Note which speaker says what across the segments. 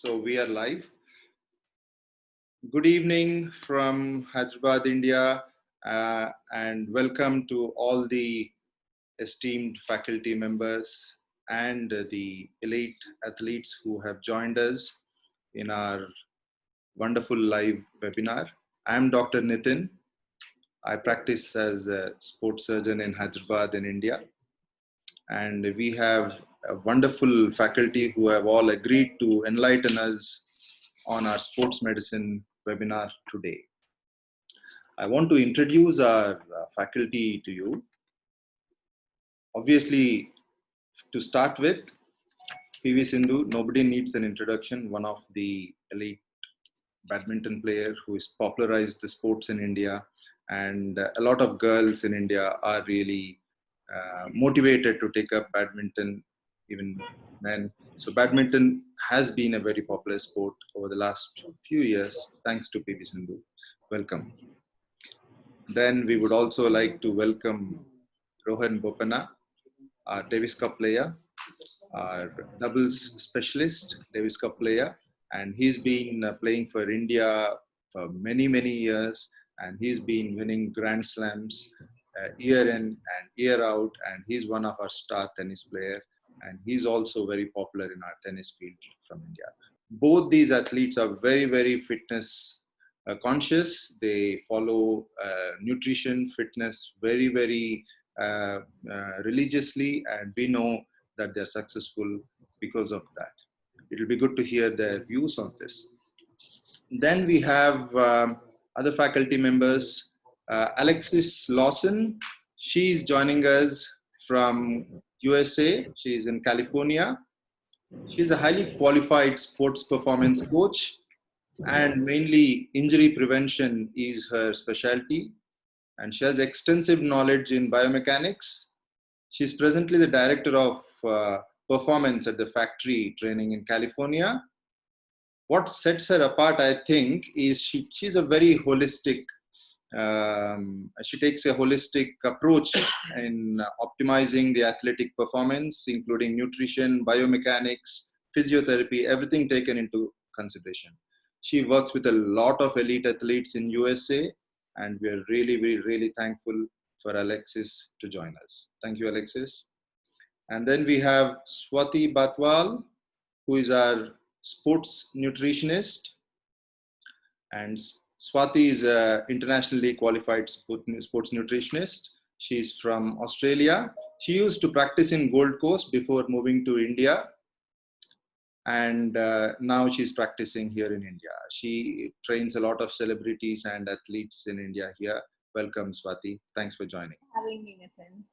Speaker 1: So we are live. Good evening from Hyderabad, India, and welcome to all the esteemed faculty members and the elite athletes who have joined us in our wonderful live webinar. I'm Dr. Nitin. I practice as a sports surgeon in Hyderabad in India. And we have a wonderful faculty who have all agreed to enlighten us on our sports medicine webinar today. I want to introduce our faculty to you. Obviously, to start with, PV Sindhu, nobody needs an introduction, one of the elite badminton player who has popularized the sports in India, and a lot of girls in India are really motivated to take up badminton, even men. So badminton has been a very popular sport over the last few years, thanks to PV Sindhu. Welcome. Then we would also like to welcome Rohan Bopanna, our Davis Cup player, our doubles specialist, Davis Cup player, and he's been playing for India for many, many years, and he's been winning Grand Slams year in and year out, and he's one of our star tennis player, and he's also very popular in our tennis field from India. Both these athletes are very, very fitness conscious. They follow nutrition, fitness very, very religiously, and we know that they're successful because of that. It'll be good to hear their views on this. Then we have other faculty members. Alexis Lawson, she's joining us from USA. She's in California. She's a highly qualified sports performance coach, and mainly injury prevention is her specialty. And she has extensive knowledge in biomechanics. She's presently the director of performance at the factory training in California. What sets her apart, I think, is she's a very holistic, she takes a holistic approach in optimizing the athletic performance, including nutrition, biomechanics, physiotherapy, everything taken into consideration. She works with a lot of elite athletes in USA, and we are really thankful for Alexis to join us. Thank you, Alexis. And then we have Swati Batwal, who is our sports nutritionist. And Swati is an internationally qualified sports nutritionist. She's from Australia. She used to practice in Gold Coast before moving to India. And now she's practicing here in India. She trains a lot of celebrities and athletes in India here. Welcome, Swati. Thanks for joining.
Speaker 2: Having me, Nitin.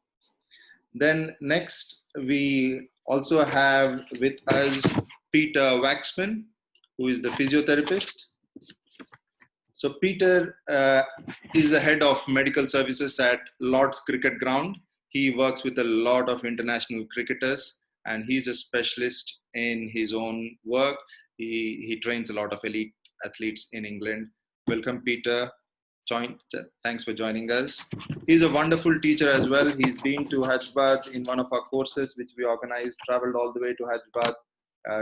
Speaker 1: Then next, we also have with us Peter Waxman, who is the physiotherapist. So Peter is the head of medical services at Lord's Cricket Ground. He works with a lot of international cricketers, and he's a specialist in his own work. He trains a lot of elite athletes in England. Welcome, Peter. Thanks for joining us. He's a wonderful teacher as well. He's been to Hyderabad in one of our courses, which we organized, traveled all the way to Hyderabad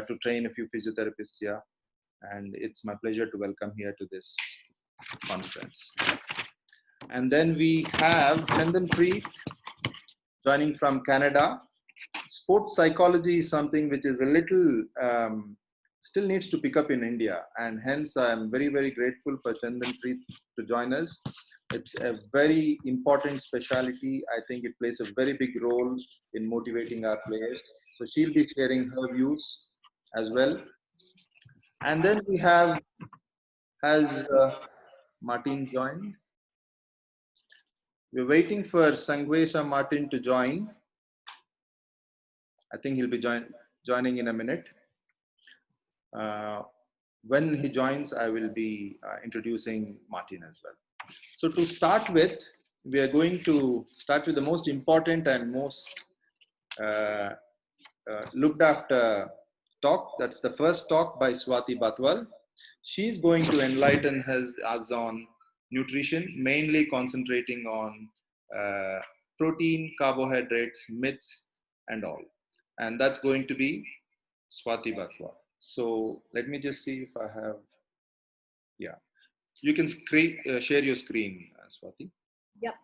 Speaker 1: to train a few physiotherapists here. And it's my pleasure to welcome here to this conference. And then we have Chandan Preet joining from Canada. Sports psychology is something which is a little, still needs to pick up in India. And hence I'm very grateful for Chandan Preet to join us. It's a very important specialty. I think it plays a very big role in motivating our players. So she'll be sharing her views as well. And then we have, has Martin joined? We're waiting for Sangwesa Martin to join. I think he'll be joining in a minute. When he joins, I will be introducing Martin as well. So to start with, we are going to start with the most important and most looked after talk. That's the first talk by Swati Batwal. She's going to enlighten us on nutrition, mainly concentrating on protein, carbohydrates, myths, and all. And that's going to be Swati Batwal. So let me just see if I have, yeah. You can share your screen, Swati.
Speaker 2: Yep.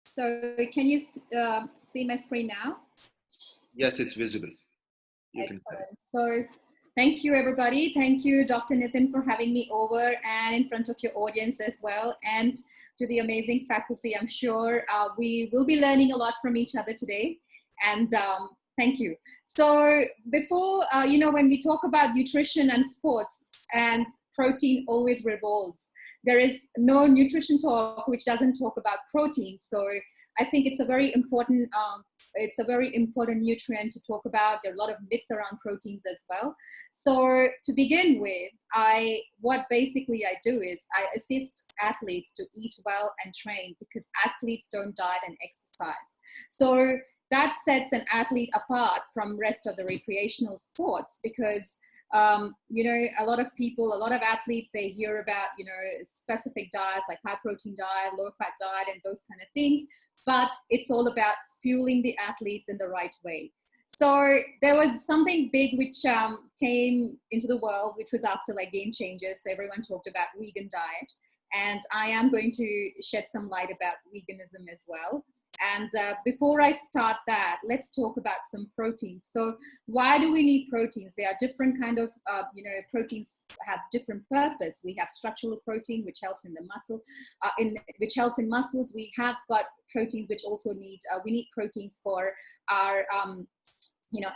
Speaker 2: So can you see my screen now?
Speaker 1: Yes, it's visible. You can tell.
Speaker 2: Excellent. So thank you, everybody. Thank you, Dr. Nitin, for having me over and in front of your audience as well. And to the amazing faculty, I'm sure we will be learning a lot from each other today. And thank you. So before, when we talk about nutrition and sports, and protein always revolves. There is no nutrition talk which doesn't talk about protein. So I think it's a very important nutrient to talk about. There are a lot of myths around proteins as well. So to begin with, what basically I do is I assist athletes to eat well and train, because athletes don't diet and exercise. So that sets an athlete apart from rest of the recreational sports, because a lot of athletes, they hear about, specific diets like high protein diet, low fat diet, and those kind of things. But it's all about fueling the athletes in the right way. So there was something big which came into the world, which was after like Game Changers. So everyone talked about vegan diet. And I am going to shed some light about veganism as well. And before I start that, let's talk about some proteins. So why do we need proteins? There are different kind of, proteins have different purpose. We have structural protein, which helps in the muscle, which helps in muscles. We have got proteins which also we need proteins for our,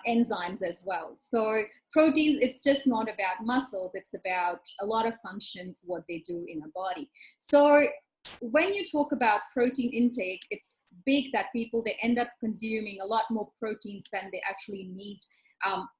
Speaker 2: enzymes as well. So proteins, it's just not about muscles. It's about a lot of functions, what they do in our body. So when you talk about protein intake, it's big that they end up consuming a lot more proteins than they actually need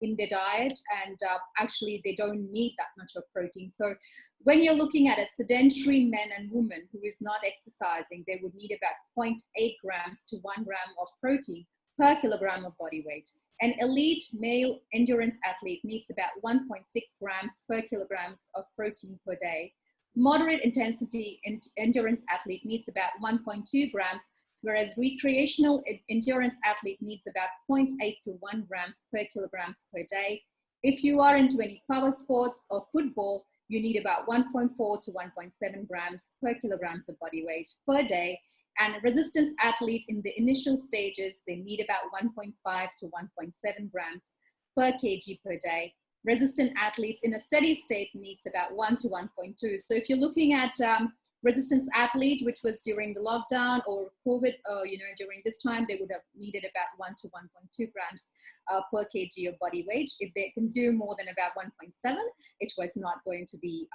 Speaker 2: in their diet, and actually they don't need that much of protein. So when you're looking at a sedentary man and woman who is not exercising, they would need about 0.8 grams to 1 gram of protein per kilogram of body weight. An elite male endurance athlete needs about 1.6 grams per kilograms of protein per day. Moderate intensity endurance athlete needs about 1.2 grams, whereas recreational endurance athlete needs about 0.8 to 1 grams per kilograms per day. If you are into any power sports or football, you need about 1.4 to 1.7 grams per kilograms of body weight per day. And resistance athlete in the initial stages, they need about 1.5 to 1.7 grams per kg per day. Resistant athletes in a steady state needs about 1 to 1.2. So if you're looking at resistance athlete, which was during the lockdown or COVID, during this time, they would have needed about 1 to 1.2 grams per kg of body weight. If they consume more than about 1.7, it was not going to be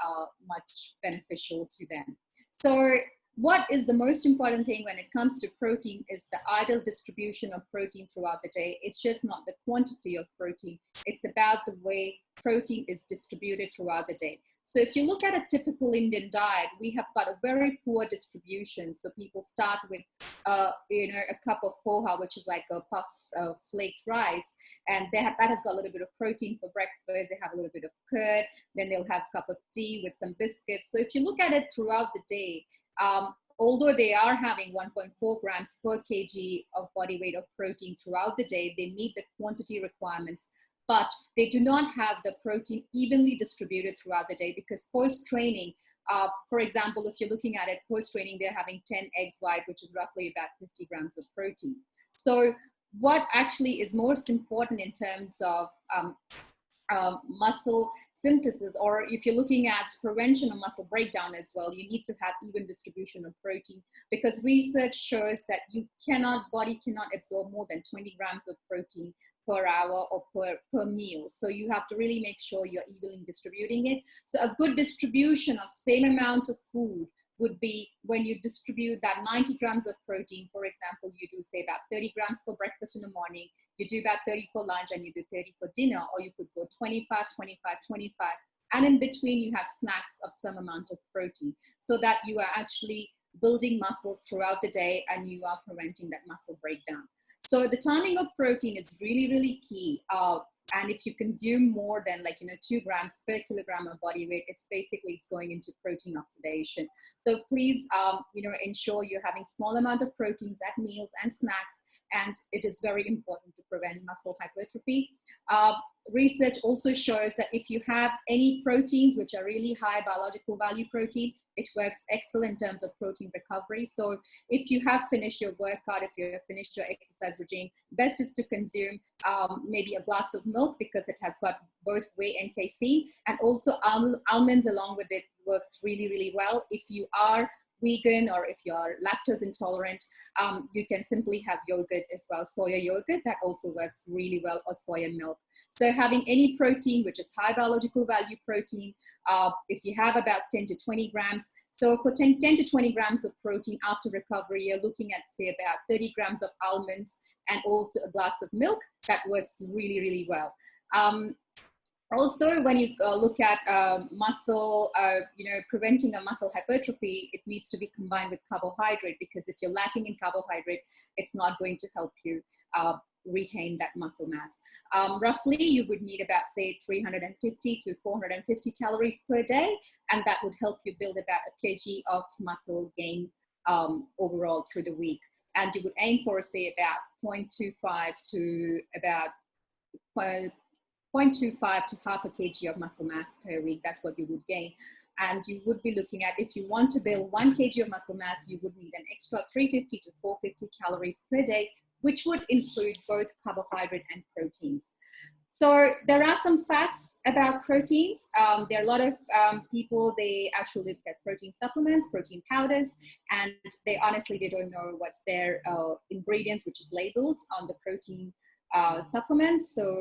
Speaker 2: much beneficial to them. So what is the most important thing when it comes to protein is the ideal distribution of protein throughout the day. It's just not the quantity of protein. It's about the way protein is distributed throughout the day. So if you look at a typical Indian diet, we have got a very poor distribution. So people start with, a cup of poha, which is like a puff of flaked rice. And that has got a little bit of protein for breakfast. They have a little bit of curd. Then they'll have a cup of tea with some biscuits. So if you look at it throughout the day, although they are having 1.4 grams per kg of body weight of protein throughout the day, they meet the quantity requirements, but they do not have the protein evenly distributed throughout the day, because post-training, for example, if you're looking at it, post-training, they're having 10 eggs white, which is roughly about 50 grams of protein. So what actually is most important in terms of muscle synthesis, or if you're looking at prevention of muscle breakdown as well, you need to have even distribution of protein, because research shows that body cannot absorb more than 20 grams of protein per hour or per meal. So you have to really make sure you're evenly distributing it. So a good distribution of same amount of food would be when you distribute that 90 grams of protein. For example, you do say about 30 grams for breakfast in the morning, you do about 30 for lunch, and you do 30 for dinner, or you could go 25, 25, 25. And in between, you have snacks of some amount of protein, so that you are actually building muscles throughout the day and you are preventing that muscle breakdown. So the timing of protein is really, really key. And if you consume more than 2 grams per kilogram of body weight, it's going into protein oxidation. So please, ensure you're having small amount of proteins at meals and snacks. And it is very important to prevent muscle hypertrophy. Research also shows that if you have any proteins which are really high biological value protein, it works excellent in terms of protein recovery. So if you have finished your workout, if you have finished your exercise regime, best is to consume maybe a glass of milk, because it has got both whey and casein, and also almonds along with it works really, really well. If you are vegan or if you are lactose intolerant, you can simply have yogurt as well, soya yogurt, that also works really well, or soya milk. So having any protein which is high biological value protein, if you have about 10 to 20 grams, so for 10 to 20 grams of protein after recovery, you're looking at say about 30 grams of almonds and also a glass of milk. That works really, really well. Also, when you look at muscle, preventing a muscle hypertrophy, it needs to be combined with carbohydrate, because if you're lacking in carbohydrate, it's not going to help you retain that muscle mass. Roughly, you would need about, say, 350 to 450 calories per day, and that would help you build about a kg of muscle gain overall through the week. And you would aim for, say, about 0.25 to about 0.25 to half a kg of muscle mass per week. That's what you would gain. And you would be looking at, if you want to build 1 kg of muscle mass, you would need an extra 350 to 450 calories per day, which would include both carbohydrate and proteins. So there are some facts about proteins. There are a lot of people, they actually look at protein supplements, protein powders, and they don't know what's their ingredients, which is labeled on the protein supplements. So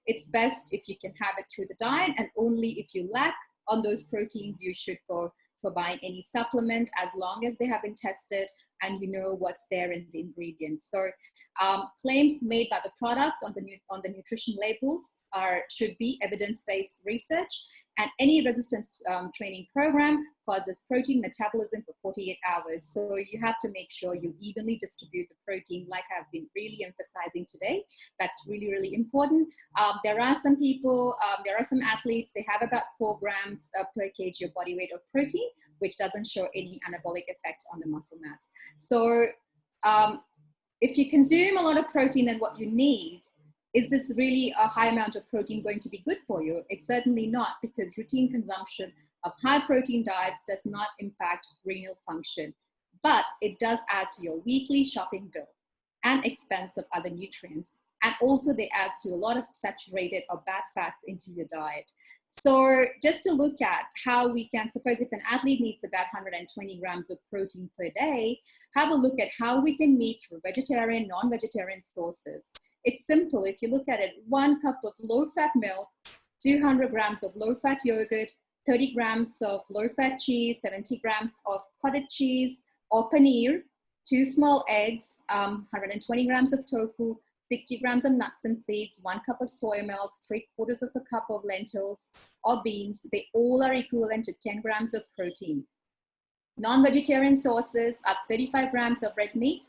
Speaker 2: it's best if you can have it through the diet, and only if you lack on those proteins, you should go for buying any supplement, as long as they have been tested and you know what's there in the ingredients. So claims made by the products on the nutrition labels should be evidence-based research, and any resistance training program causes protein metabolism for 48 hours. So you have to make sure you evenly distribute the protein, like I've been really emphasizing today. That's really, really important. There are some people, there are some athletes, they have about 4 grams per kg of body weight of protein, which doesn't show any anabolic effect on the muscle mass. So if you consume a lot of protein than what you need, is this really a high amount of protein going to be good for you? It's certainly not, because routine consumption of high protein diets does not impact renal function, but it does add to your weekly shopping bill and expense of other nutrients. And also they add to a lot of saturated or bad fats into your diet. So just to look at how we can, suppose if an athlete needs about 120 grams of protein per day, have a look at how we can meet through vegetarian, non-vegetarian sources. It's simple. If you look at it, 1 cup of low-fat milk, 200 grams of low-fat yogurt, 30 grams of low-fat cheese, 70 grams of cottage cheese or paneer, 2 small eggs, 120 grams of tofu, 60 grams of nuts and seeds, 1 cup of soy milk, 3/4 of a cup of lentils or beans. They all are equivalent to 10 grams of protein. Non-vegetarian sources are 35 grams of red meat,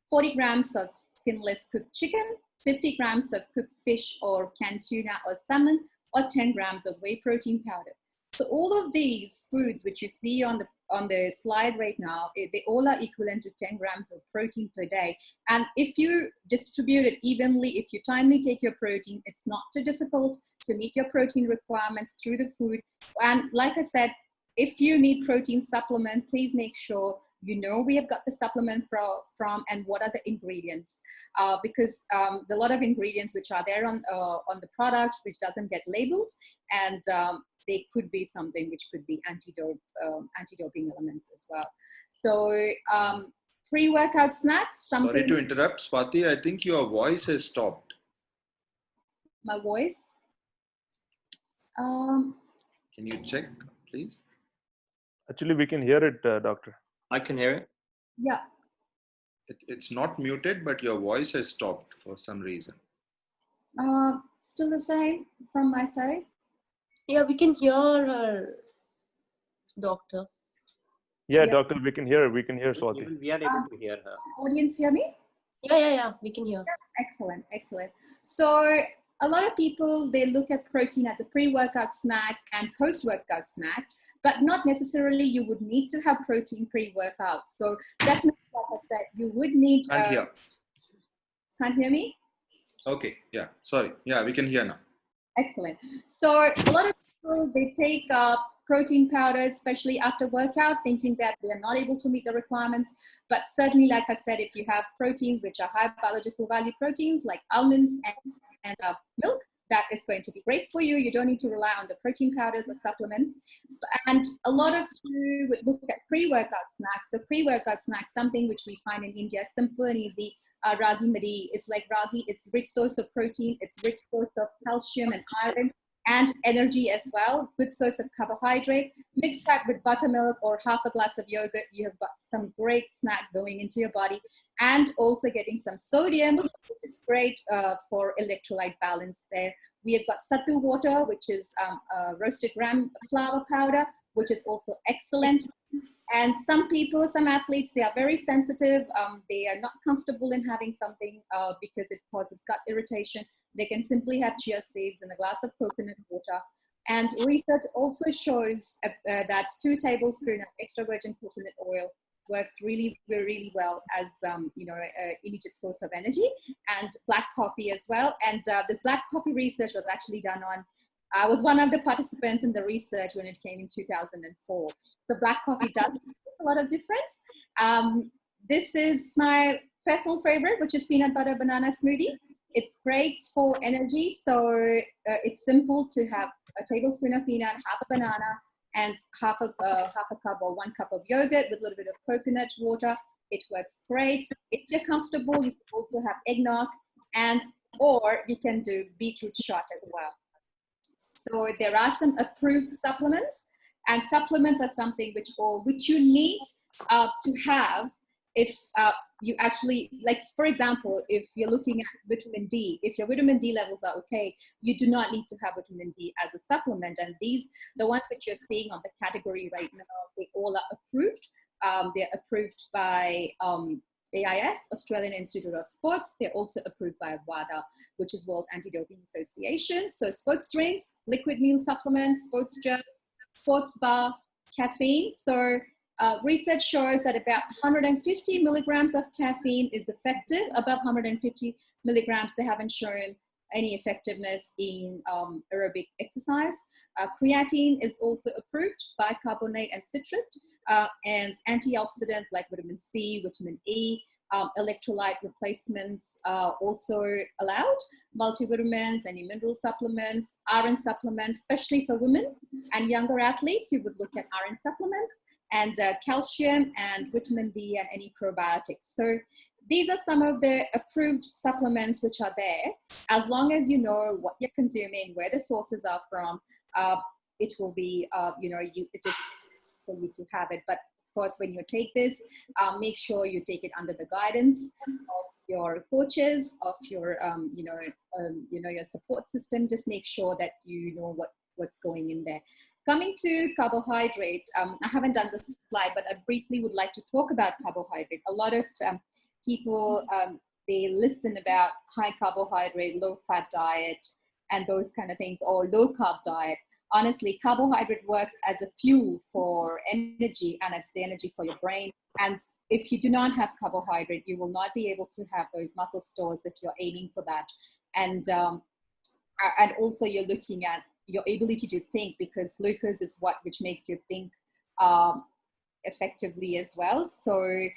Speaker 2: 40 grams of skinless cooked chicken, 50 grams of cooked fish or canned tuna or salmon, or 10 grams of whey protein powder. So all of these foods which you see on the slide right now, they all are equivalent to 10 grams of protein per day. And if you distribute it evenly, if you timely take your protein, it's not too difficult to meet your protein requirements through the food. And like I said, if you need protein supplement, please make sure you know we have got the supplement from and what are the ingredients, because a lot of ingredients which are there on the product which doesn't get labeled, and they could be something which could be anti-doping elements as well. So pre-workout snacks.
Speaker 1: Sorry to interrupt, Swati. I think your voice has stopped.
Speaker 2: My voice?
Speaker 1: Can you check, please?
Speaker 3: Actually, we can hear it, doctor.
Speaker 4: I can hear it.
Speaker 2: Yeah.
Speaker 1: It's not muted, but your voice has stopped for some reason.
Speaker 2: Still the same from my side?
Speaker 5: Yeah, we can hear her, doctor.
Speaker 3: Yeah, doctor, we can hear Swati.
Speaker 4: Even we are able to hear her.
Speaker 2: Audience hear me?
Speaker 5: Yeah, we can hear.
Speaker 2: Excellent. So a lot of people, they look at protein as a pre-workout snack and post-workout snack, but not necessarily you would need to have protein pre-workout. So definitely, like I said, you would need...
Speaker 1: Can't hear.
Speaker 2: Can't hear me?
Speaker 1: Okay, yeah, sorry. Yeah, we can hear now.
Speaker 2: Excellent. So a lot of people, they take protein powders, especially after workout, thinking that they are not able to meet the requirements. But certainly, like I said, if you have proteins which are high biological value proteins like almonds and milk, that is going to be great for you. You don't need to rely on the protein powders or supplements. And a lot of you would look at pre-workout snacks. So pre-workout snacks, something which we find in India, simple and easy. Ragi madi is like ragi. It's rich source of protein. It's rich source of calcium and iron and energy as well. Good source of carbohydrate. Mix that with buttermilk or half a glass of yogurt. You have got some great snack going into your body, and also getting some sodium, which is great for electrolyte balance there. We have got sattu water, which is roasted gram flour powder, which is also excellent. And some people, some athletes, they are very sensitive. They are not comfortable in having something because it causes gut irritation. They can simply have chia seeds and a glass of coconut water. And research also shows that 2 tablespoons of extra virgin coconut oil works really, really well as an immediate source of energy, and black coffee as well. And this black coffee research was actually done on, I was one of the participants in the research when it came in 2004. The black coffee does a lot of difference. This is my personal favorite, which is peanut butter banana smoothie. It's great for energy. So it's simple to have a tablespoon of peanut, half a banana, and half a cup or 1 cup of yogurt with a little bit of coconut water. It works great. If you're comfortable, you can also have eggnog, or you can do beetroot shot as well. So there are some approved supplements, and supplements are something which you need to have if you actually, like, for example, if you're looking at vitamin D, if your vitamin D levels are okay, you do not need to have vitamin D as a supplement. And the ones which you're seeing on the category right now, they all are approved. They're approved by AIS, Australian Institute of Sports. They're also approved by WADA, which is World Anti-Doping Association. So sports drinks, liquid meal supplements, sports drugs, sports bar, caffeine. So research shows that about 150 milligrams of caffeine is effective. Above 150 milligrams, they haven't shown any effectiveness in aerobic exercise. Creatine is also approved, bicarbonate and citrate, and antioxidants like vitamin C, vitamin E, electrolyte replacements are also allowed. Multivitamins, any mineral supplements, iron supplements, especially for women and younger athletes, you would look at iron supplements, and calcium and vitamin D and any probiotics. So these are some of the approved supplements which are there. As long as you know what you're consuming, where the sources are from, it will be, it is for you to have it. But of course, when you take this, make sure you take it under the guidance of your coaches, of your, your support system. Just make sure that you know what's going in there. Coming to carbohydrate, I haven't done this slide, but I briefly would like to talk about carbohydrate. A lot of people, they listen about high carbohydrate, low fat diet, and those kind of things, or low carb diet. Honestly, carbohydrate works as a fuel for energy, and it's the energy for your brain. And if you do not have carbohydrate, you will not be able to have those muscle stores if you're aiming for that. And also you're looking at your ability to think, because glucose is which makes you think effectively as well. So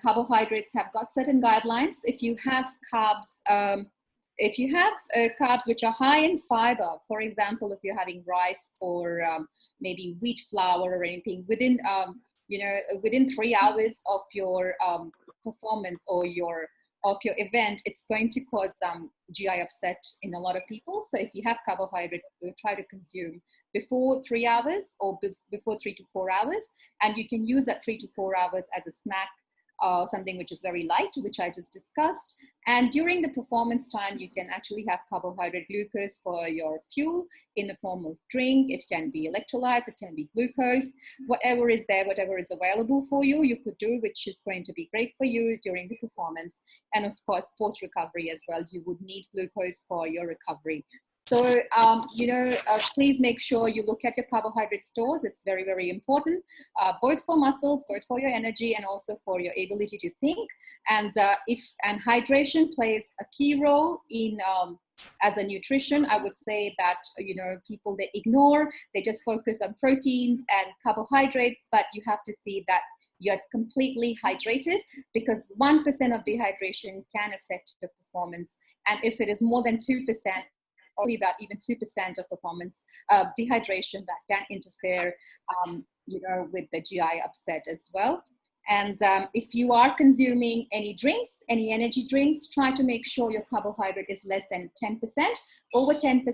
Speaker 2: carbohydrates have got certain guidelines. If you have carbs, carbs which are high in fiber, for example, if you're having rice or maybe wheat flour or anything, within 3 hours of your performance or of your event, it's going to cause GI upset in a lot of people. So if you have carbohydrate, try to consume before 3 hours or before 3 to 4 hours, and you can use that 3 to 4 hours as a snack, something which is very light, which I just discussed. And during the performance time, you can actually have carbohydrate glucose for your fuel in the form of drink. It can be electrolytes, it can be glucose, whatever is there, whatever is available for you, you could do, which is going to be great for you during the performance. And of course, post-recovery as well, you would need glucose for your recovery. So, please make sure you look at your carbohydrate stores. It's very, very important, both for muscles, both for your energy, and also for your ability to think. And hydration plays a key role in as a nutrition. I would say that people, they ignore, they just focus on proteins and carbohydrates, but you have to see that you're completely hydrated, because 1% of dehydration can affect the performance. And if it is more than 2%, or about even 2% of performance dehydration, that can interfere, with the GI upset as well. And if you are consuming any drinks, any energy drinks, try to make sure your carbohydrate is less than 10%. Over 10%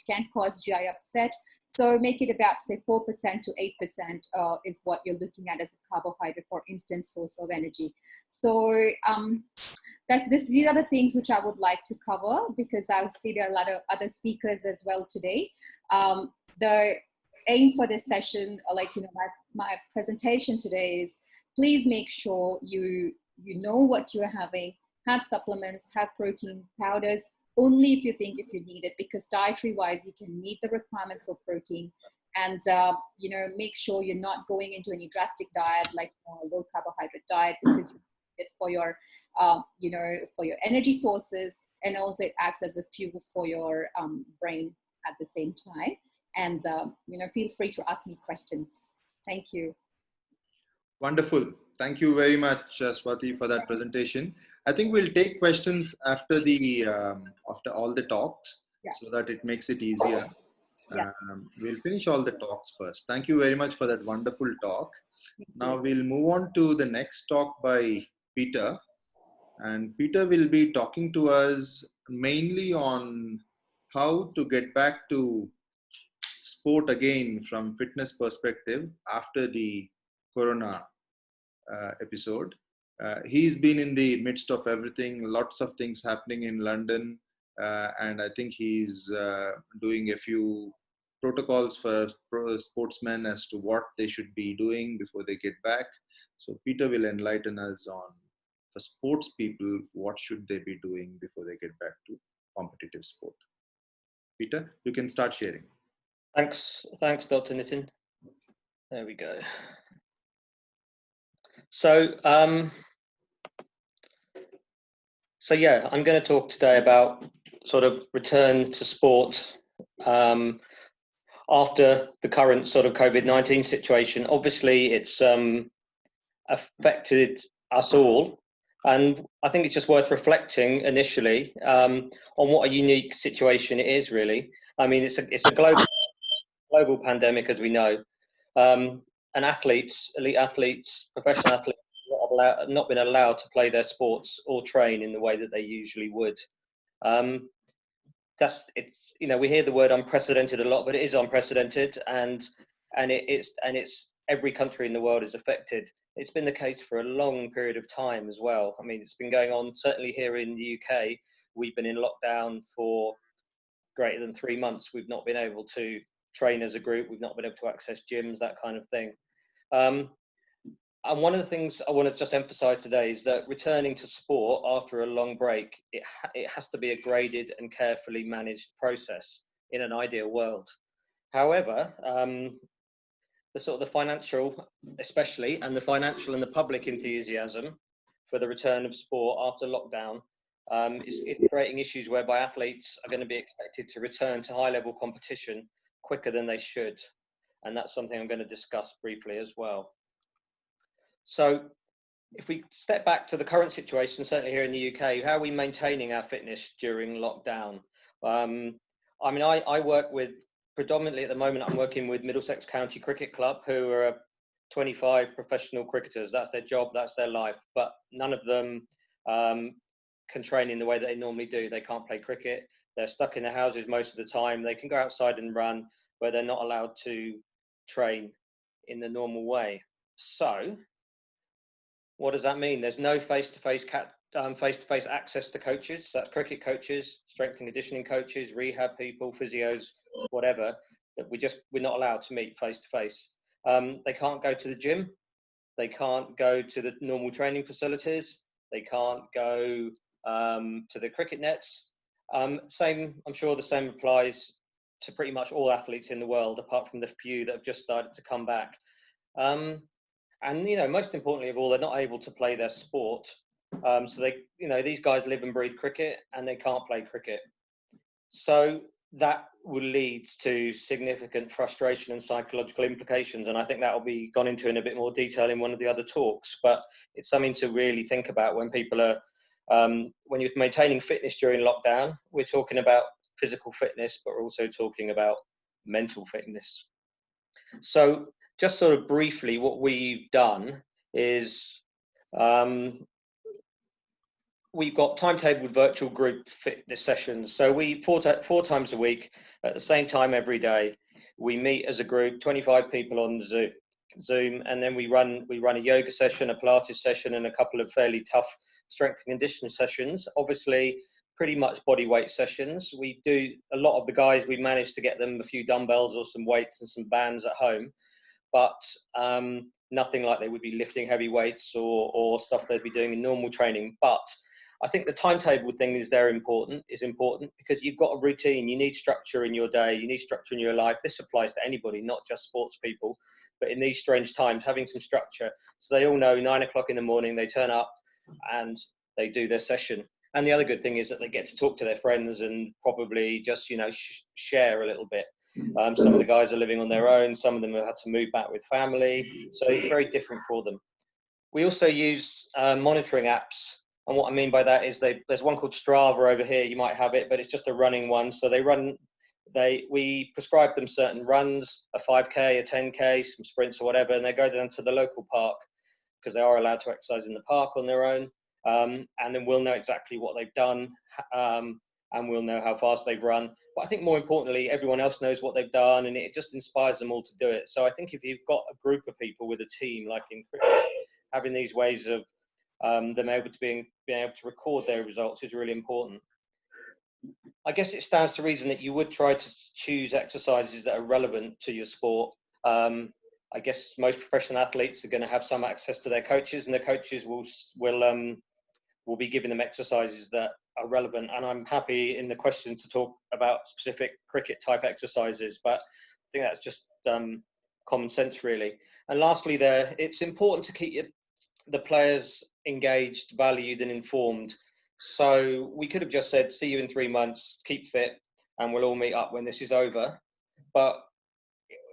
Speaker 2: can cause GI upset. So make it about, say, 4% to 8% is what you're looking at as a carbohydrate for instant source of energy. So these are the things which I would like to cover, because I see there are a lot of other speakers as well today. The aim for this session, my presentation today is, please make sure you know what you're having, have supplements, have protein powders, only if you need it, because dietary wise, you can meet the requirements for protein. And, make sure you're not going into any drastic diet, like a low carbohydrate diet, because you need it for your, for your energy sources. And also it acts as a fuel for your brain at the same time. And, feel free to ask me questions. Thank you.
Speaker 1: Wonderful. Thank you very much, Swati, for that presentation. I think we'll take questions after after all the talks, so that it makes it easier. We'll finish all the talks first. Thank you very much for that wonderful talk. Now we'll move on to the next talk by Peter. And Peter will be talking to us mainly on how to get back to sport again from fitness perspective after the Corona episode. He's been in the midst of everything, lots of things happening in London, and I think he's doing a few protocols for sportsmen as to what they should be doing before they get back. So Peter will enlighten us on, for sports people, what should they be doing before they get back to competitive sport. Peter, you can start sharing.
Speaker 4: Thanks, Dr. Nitin. There we go. So, yeah, I'm going to talk today about sort of return to sport after the current sort of COVID-19 situation. Obviously, it's affected us all, and I think it's just worth reflecting initially on what a unique situation it is. Really, I mean, it's a global pandemic, as we know. And athletes, elite athletes, professional athletes, not been allowed to play their sports or train in the way that they usually would. We hear the word unprecedented a lot, but it is unprecedented, and it's every country in the world is affected. It's been the case for a long period of time as well. I mean, it's been going on, certainly here in the UK. We've been in lockdown for greater than 3 months. We've not been able to train as a group. We've not been able to access gyms, that kind of thing. And one of the things I want to just emphasize today is that returning to sport after a long break, it has to be a graded and carefully managed process in an ideal world. However, the financial, especially, and the financial and the public enthusiasm for the return of sport after lockdown is creating issues whereby athletes are going to be expected to return to high-level competition quicker than they should. And that's something I'm going to discuss briefly as well. So if we step back to the current situation, certainly here in the UK, how are we maintaining our fitness during lockdown? I mean, I work with, predominantly at the moment, I'm working with Middlesex County Cricket Club, who are 25 professional cricketers. That's their job, that's their life, but none of them can train in the way that they normally do. They can't play cricket. They're stuck in their houses most of the time. They can go outside and run, but they're not allowed to train in the normal way. So what does that mean? There's no face-to-face access to coaches. That's cricket coaches, strength and conditioning coaches, rehab people, physios, whatever. That we're not allowed to meet face-to-face. They can't go to the gym. They can't go to the normal training facilities. They can't go to the cricket nets. Same, I'm sure the same applies to pretty much all athletes in the world, apart from the few that have just started to come back. And you know, most importantly of all, they're not able to play their sport. So they, you know, these guys live and breathe cricket, and they can't play cricket. So that will lead to significant frustration and psychological implications. And I think that will be gone into in a bit more detail in one of the other talks. But it's something to really think about when people are, when you're maintaining fitness during lockdown. We're talking about physical fitness, but we're also talking about mental fitness. So just sort of briefly, what we've done is we've got timetabled virtual group fitness sessions. So we four times a week at the same time every day. We meet as a group, 25 people on Zoom, and then we run a yoga session, a Pilates session, and a couple of fairly tough strength and conditioning sessions. Obviously, pretty much body weight sessions. We do a lot of the guys. We managed to get them a few dumbbells or some weights and some bands at home, but nothing like they would be lifting heavy weights or stuff they'd be doing in normal training. But I think the timetable thing is important because you've got a routine. You need structure in your day. You need structure in your life. This applies to anybody, not just sports people. But in these strange times, having some structure, so they all know 9 o'clock in the morning, they turn up and they do their session. And the other good thing is that they get to talk to their friends and probably just, you know, share a little bit. Some of the guys are living on their own. Some of them have had to move back with family. So it's very different for them. We also use monitoring apps. And what I mean by that is there's one called Strava over here. You might have it, but it's just a running one. So we prescribe them certain runs, a 5K, a 10K, some sprints or whatever, and they go down to the local park because they are allowed to exercise in the park on their own. And then we'll know exactly what they've done, and we'll know how fast they've run. But I think more importantly, everyone else knows what they've done, and it just inspires them all to do it. So I think if you've got a group of people with a team, like in cricket, having these ways of them able to being able to record their results is really important. I guess it stands to reason that you would try to choose exercises that are relevant to your sport. I guess most professional athletes are going to have some access to their coaches, and the coaches will be giving them exercises that are relevant. And I'm happy in the question to talk about specific cricket type exercises, but I think that's just common sense really. And lastly it's important to keep the players engaged, valued and informed. So we could have just said, see you in 3 months, keep fit, and we'll all meet up when this is over. But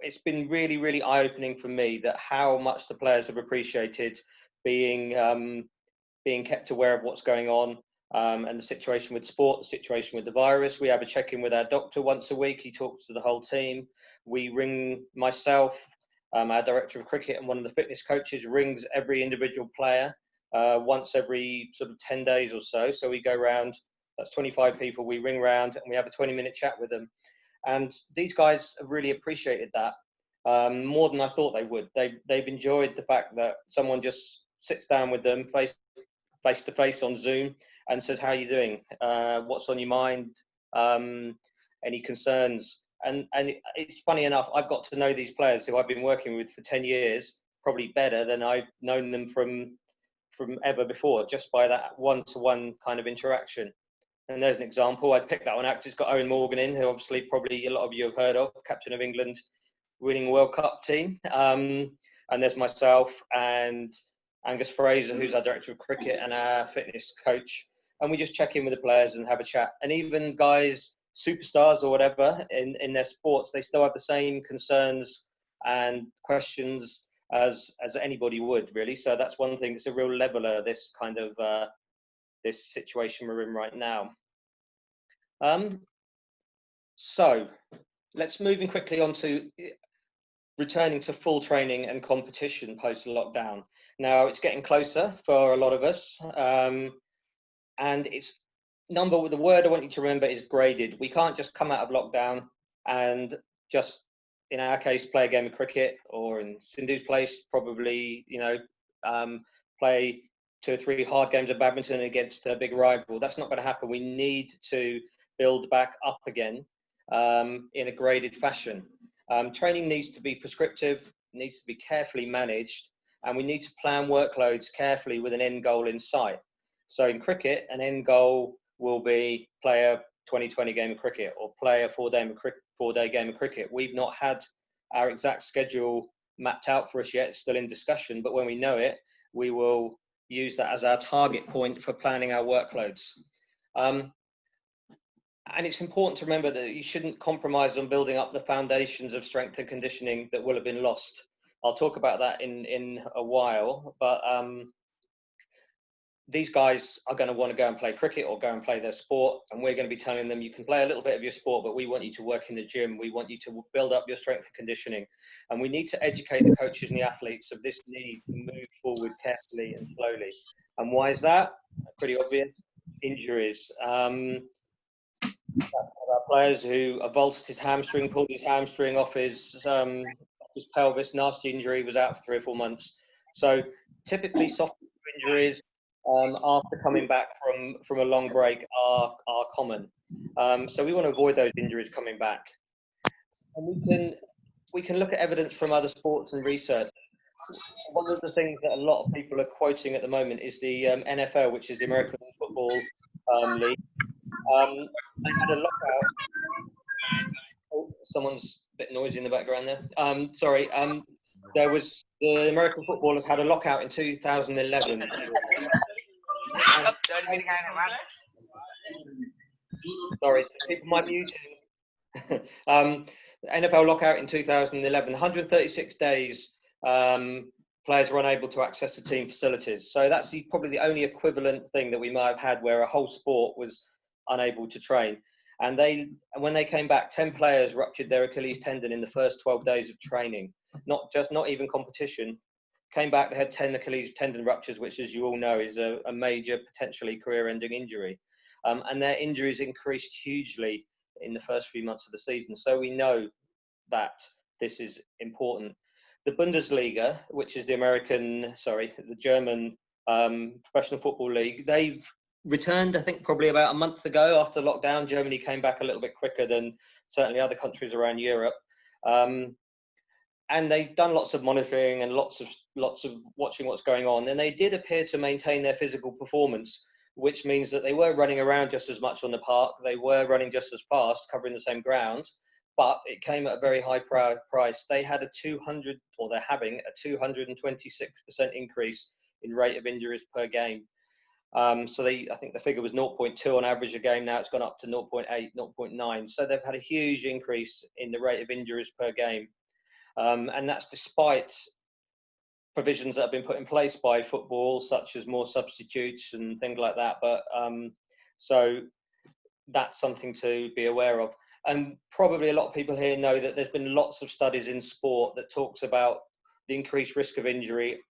Speaker 4: it's been really, really eye-opening for me that how much the players have appreciated being kept aware of what's going on, and the situation with sport, the situation with the virus. We have a check-in with our doctor once a week. He talks to the whole team. We ring myself, our director of cricket, and one of the fitness coaches rings every individual player once every sort of 10 days or so. So we go round, that's 25 people, we ring round and we have a 20-minute chat with them. And these guys have really appreciated that more than I thought they would. They've enjoyed the fact that someone just sits down with them face to face on Zoom and says, how are you doing? What's on your mind? Any concerns? And it's funny enough, I've got to know these players who I've been working with for 10 years, probably better than I've known them from ever before, just by that one-to-one kind of interaction. And there's an example. I picked that one out. It's got Owen Morgan in, who obviously probably a lot of you have heard of, captain of England, winning World Cup team. And there's myself and Angus Fraser, who's our director of cricket and our fitness coach. And we just check in with the players and have a chat. And even guys, superstars or whatever in their sports, they still have the same concerns and questions as anybody would, really. So that's one thing. It's a real leveler, this kind of this situation we're in right now. So let's move in quickly on to returning to full training and competition post lockdown. Now it's getting closer for a lot of us, and it's the word I want you to remember is graded. We can't just come out of lockdown and just, in our case, play a game of cricket, or in Sindhu's place, probably, play 2 or 3 hard games of badminton against a big rival. That's not going to happen. We need to build back up again in a graded fashion. Training needs to be prescriptive, needs to be carefully managed, and we need to plan workloads carefully with an end goal in sight. So in cricket, an end goal will be play 2020 game of cricket or play a 4-day game of cricket. We've not had our exact schedule mapped out for us yet. It's still in discussion, but when we know it, we will use that as our target point for planning our workloads. And it's important to remember that you shouldn't compromise on building up the foundations of strength and conditioning that will have been lost. I'll talk about that in a while, but these guys are going to want to go and play cricket or go and play their sport, and we're going to be telling them you can play a little bit of your sport, but we want you to work in the gym. We want you to build up your strength and conditioning, and we need to educate the coaches and the athletes of this need to move forward carefully and slowly. And why is that? Pretty obvious. Injuries. Our players who avulsed his hamstring, pulled his hamstring off his pelvis, nasty injury, was out for 3 or 4 months. So typically soft injuries after coming back from a long break are common. So we want to avoid those injuries coming back. And we can look at evidence from other sports and research. One of the things that a lot of people are quoting at the moment is the NFL, which is the American Football League. They had a lockout. Oh, someone's a bit noisy in the background there. Sorry. There was the American footballers had a lockout in 2011. Sorry, people might mute. NFL lockout in 2011. 136 days. Players were unable to access the team facilities. So that's probably the only equivalent thing that we might have had where a whole sport was unable to train. And when they came back, 10 players ruptured their Achilles tendon in the first 12 days of training. Not even competition. Came back, they had 10 Achilles tendon ruptures, which, as you all know, is a major, potentially career-ending injury. And their injuries increased hugely in the first few months of the season. So we know that this is important. The Bundesliga, which is the German professional football league, they've returned, I think, probably about a month ago after lockdown. Germany came back a little bit quicker than certainly other countries around Europe. And they've done lots of monitoring and lots of watching what's going on. And they did appear to maintain their physical performance, which means that they were running around just as much on the park. They were running just as fast, covering the same ground, but it came at a very high price. They had they're having a 226% increase in rate of injuries per game. So I think the figure was 0.2 on average a game. Now it's gone up to 0.8, 0.9. So they've had a huge increase in the rate of injuries per game. And that's despite provisions that have been put in place by football, such as more substitutes and things like that. But so that's something to be aware of. And probably a lot of people here know that there's been lots of studies in sport that talks about the increased risk of injury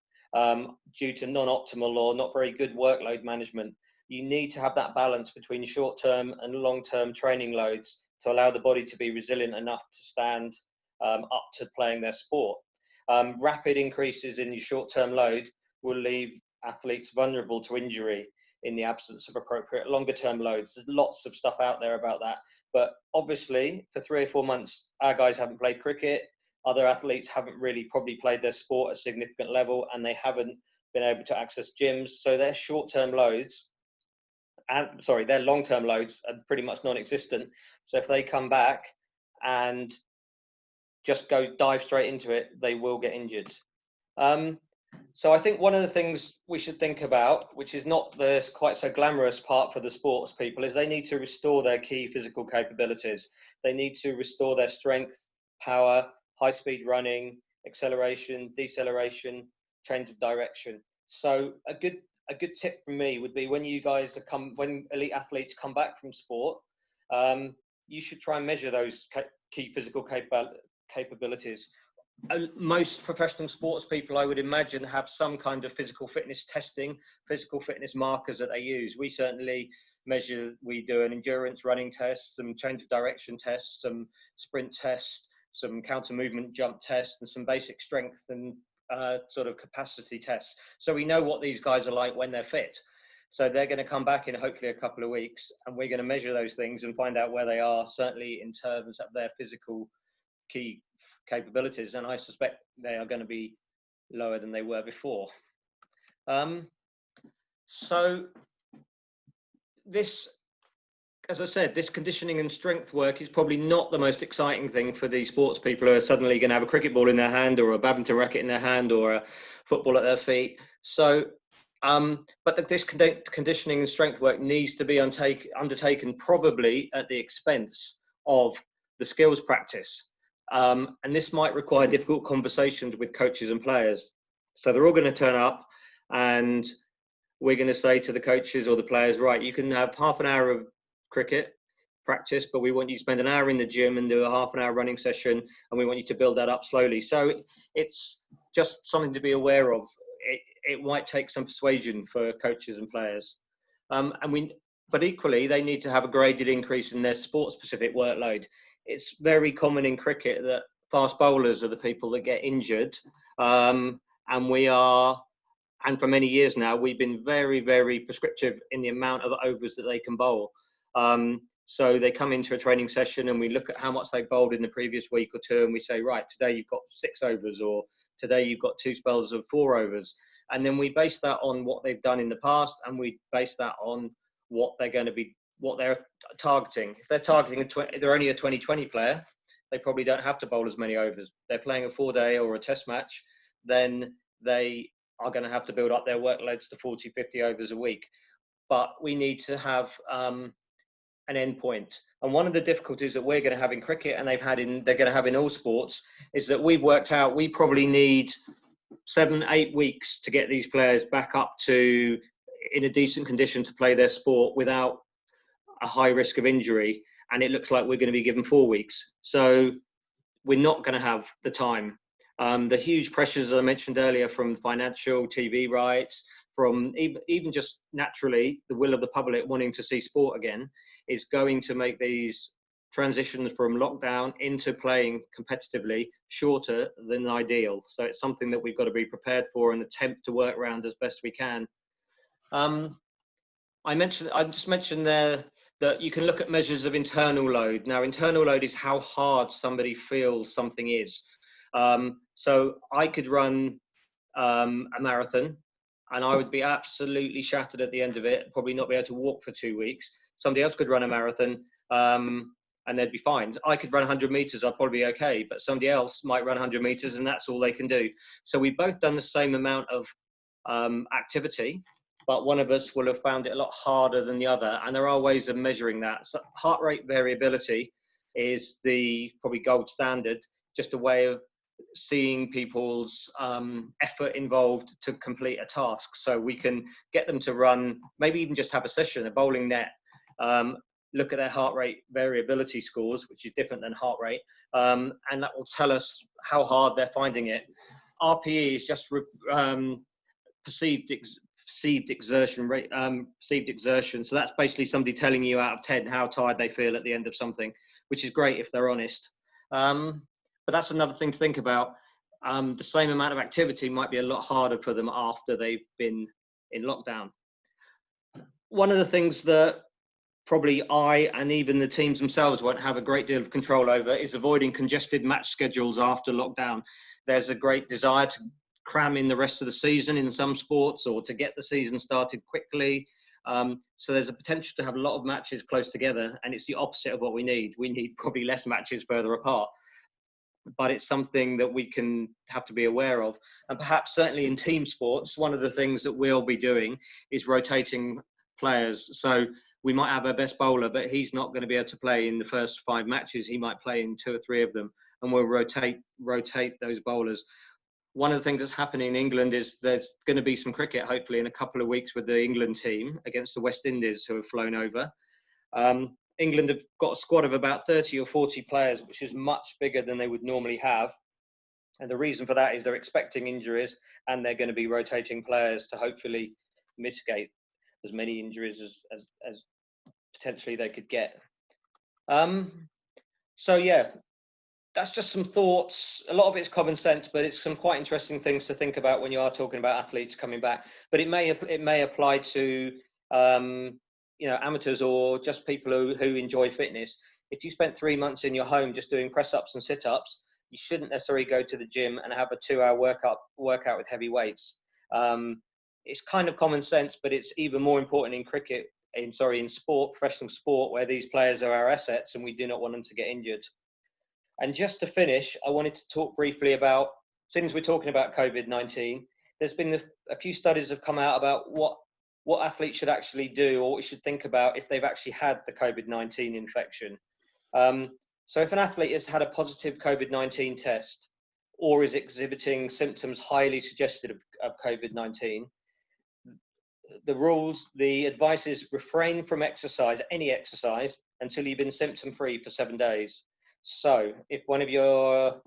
Speaker 4: due to non-optimal or not very good workload management. You need to have that balance between short-term and long-term training loads to allow the body to be resilient enough to stand up to playing their sport. Rapid increases in the short-term load will leave athletes vulnerable to injury in the absence of appropriate longer-term loads. There's lots of stuff out there about that. But obviously, for 3 or 4 months, our guys haven't played cricket. Other athletes haven't really probably played their sport at a significant level, and they haven't been able to access gyms. So their short-term loads, their long-term loads are pretty much non-existent. So if they come back and just dive straight into it, they will get injured. So I think one of the things we should think about, which is not the quite so glamorous part for the sports people, is they need to restore their key physical capabilities. They need to restore their strength, power, high-speed running, acceleration, deceleration, change of direction. So a good tip from me would be when elite athletes come back from sport, you should try and measure those key physical capabilities. Most professional sports people, I would imagine, have some kind of physical fitness testing, physical fitness markers that they use. We certainly we do an endurance running test, some change of direction tests, some sprint tests, some counter movement jump tests, and some basic strength and sort of capacity tests. So we know what these guys are like when they're fit. So they're going to come back in hopefully a couple of weeks, and we're going to measure those things and find out where they are, certainly in terms of their physical key capabilities. And I suspect they are going to be lower than they were before. So this as I said, this conditioning and strength work is probably not the most exciting thing for the sports people who are suddenly going to have a cricket ball in their hand or a badminton racket in their hand or a football at their feet. So, but this conditioning and strength work needs to be undertaken probably at the expense of the skills practice. And this might require difficult conversations with coaches and players. So they're all going to turn up and we're going to say to the coaches or the players, right, you can have half an hour of cricket practice, but we want you to spend an hour in the gym and do a half an hour running session, and we want you to build that up slowly. So it's just something to be aware of. It might take some persuasion for coaches and players. But equally, they need to have a graded increase in their sport-specific workload. It's very common in cricket that fast bowlers are the people that get injured, and for many years now, we've been very, very prescriptive in the amount of overs that they can bowl. So they come into a training session and we look at how much they bowled in the previous week or two, and we say, right, today you've got 6 overs, or today you've got 2 spells of 4 overs. And then we base that on what they've done in the past, and we base that on what they're targeting. If they're targeting they're only a 20-20 player, they probably don't have to bowl as many overs. They're playing a 4-day or a test match, then they are going to have to build up their workloads to 40, 50 overs a week. But we need to have an end point. And one of the difficulties that we're going to have in cricket, and they're going to have in all sports, is that we've worked out we probably need 7-8 weeks to get these players back up to in a decent condition to play their sport without a high risk of injury. And it looks like we're going to be given 4 weeks. So we're not going to have the time. The huge pressures I mentioned earlier from financial TV rights, from even just naturally the will of the public wanting to see sport again, is going to make these transitions from lockdown into playing competitively shorter than ideal. So it's something that we've got to be prepared for and attempt to work around as best we can. I just mentioned there that you can look at measures of internal load. Now, internal load is how hard somebody feels something is. So I could run a marathon and I would be absolutely shattered at the end of it, probably not be able to walk for 2 weeks. Somebody else could run a marathon and they'd be fine. I could run 100 meters, I'd probably be okay, but somebody else might run 100 meters and that's all they can do. So we've both done the same amount of activity, but one of us will have found it a lot harder than the other. And there are ways of measuring that. So heart rate variability is the probably gold standard, just a way of seeing people's effort involved to complete a task. So we can get them to run, maybe even just have a session, a bowling net, look at their heart rate variability scores, which is different than heart rate, and that will tell us how hard they're finding it. RPE is just perceived exertion rate, perceived exertion. So that's basically somebody telling you out of 10 how tired they feel at the end of something, which is great if they're honest. But that's another thing to think about. The same amount of activity might be a lot harder for them after they've been in lockdown. One of the things that probably I and even the teams themselves won't have a great deal of control over is avoiding congested match schedules after lockdown. There's a great desire to cram in the rest of the season in some sports, or to get the season started quickly. So there's a potential to have a lot of matches close together, and it's the opposite of what we need. We need probably less matches further apart. But it's something that we can have to be aware of. And perhaps certainly in team sports, one of the things that we'll be doing is rotating players. So we might have our best bowler, but he's not going to be able to play in the first 5 matches. He might play in 2 or 3 of them, and we'll rotate those bowlers. One of the things that's happening in England is there's going to be some cricket, hopefully, in a couple of weeks with the England team against the West Indies, who have flown over. England have got a squad of about 30 or 40 players, which is much bigger than they would normally have. And the reason for that is they're expecting injuries, and they're going to be rotating players to hopefully mitigate as many injuries as potentially they could get. So yeah, that's just some thoughts. A lot of it's common sense, but it's some quite interesting things to think about when you are talking about athletes coming back. But it may apply to amateurs or just people who enjoy fitness. If you spent 3 months in your home just doing press-ups and sit-ups, you shouldn't necessarily go to the gym and have a 2-hour workout with heavy weights. It's kind of common sense, but it's even more important in cricket in sport, professional sport, where these players are our assets and we do not want them to get injured. And just to finish, I wanted to talk briefly about, since we're talking about COVID-19, there's been a few studies have come out about what athletes should actually do, or what we should think about if they've actually had the COVID-19 infection. So if an athlete has had a positive COVID-19 test or is exhibiting symptoms highly suggestive of COVID-19, the advice is refrain from exercise, any exercise, until you've been symptom-free for 7 days. So if one of your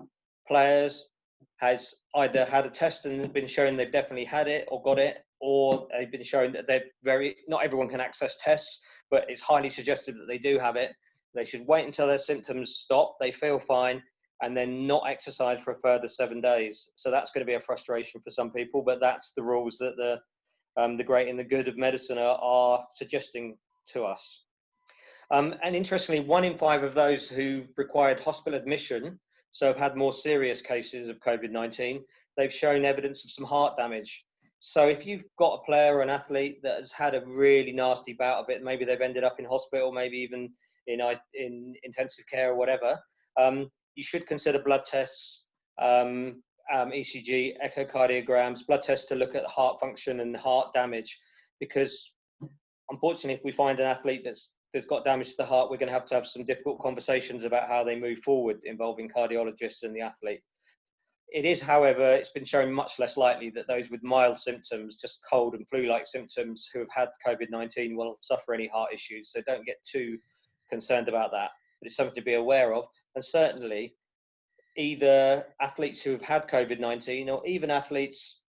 Speaker 4: players has either had a test and been shown they've definitely had it or got it, or they've been shown that not everyone can access tests, but it's highly suggestive that they do have it, they should wait until their symptoms stop, they feel fine, and then not exercise for a further 7 days. So that's going to be a frustration for some people, but that's the rules that the great and the good of medicine are suggesting to us. And interestingly, 1 in 5 of those who required hospital admission, so have had more serious cases of COVID-19, they've shown evidence of some heart damage. So if you've got a player or an athlete that has had a really nasty bout of it, maybe they've ended up in hospital, maybe even in intensive care or whatever, you should consider blood tests, ECG, echocardiograms, blood tests to look at heart function and heart damage, because unfortunately, if we find an athlete that's got damage to the heart, we're going to have some difficult conversations about how they move forward involving cardiologists and the athlete. It is, however, it's been shown much less likely that those with mild symptoms, just cold and flu-like symptoms who have had COVID-19 will suffer any heart issues. So don't get too concerned about that, but it's something to be aware of. And certainly either athletes who have had COVID-19 or even athletes,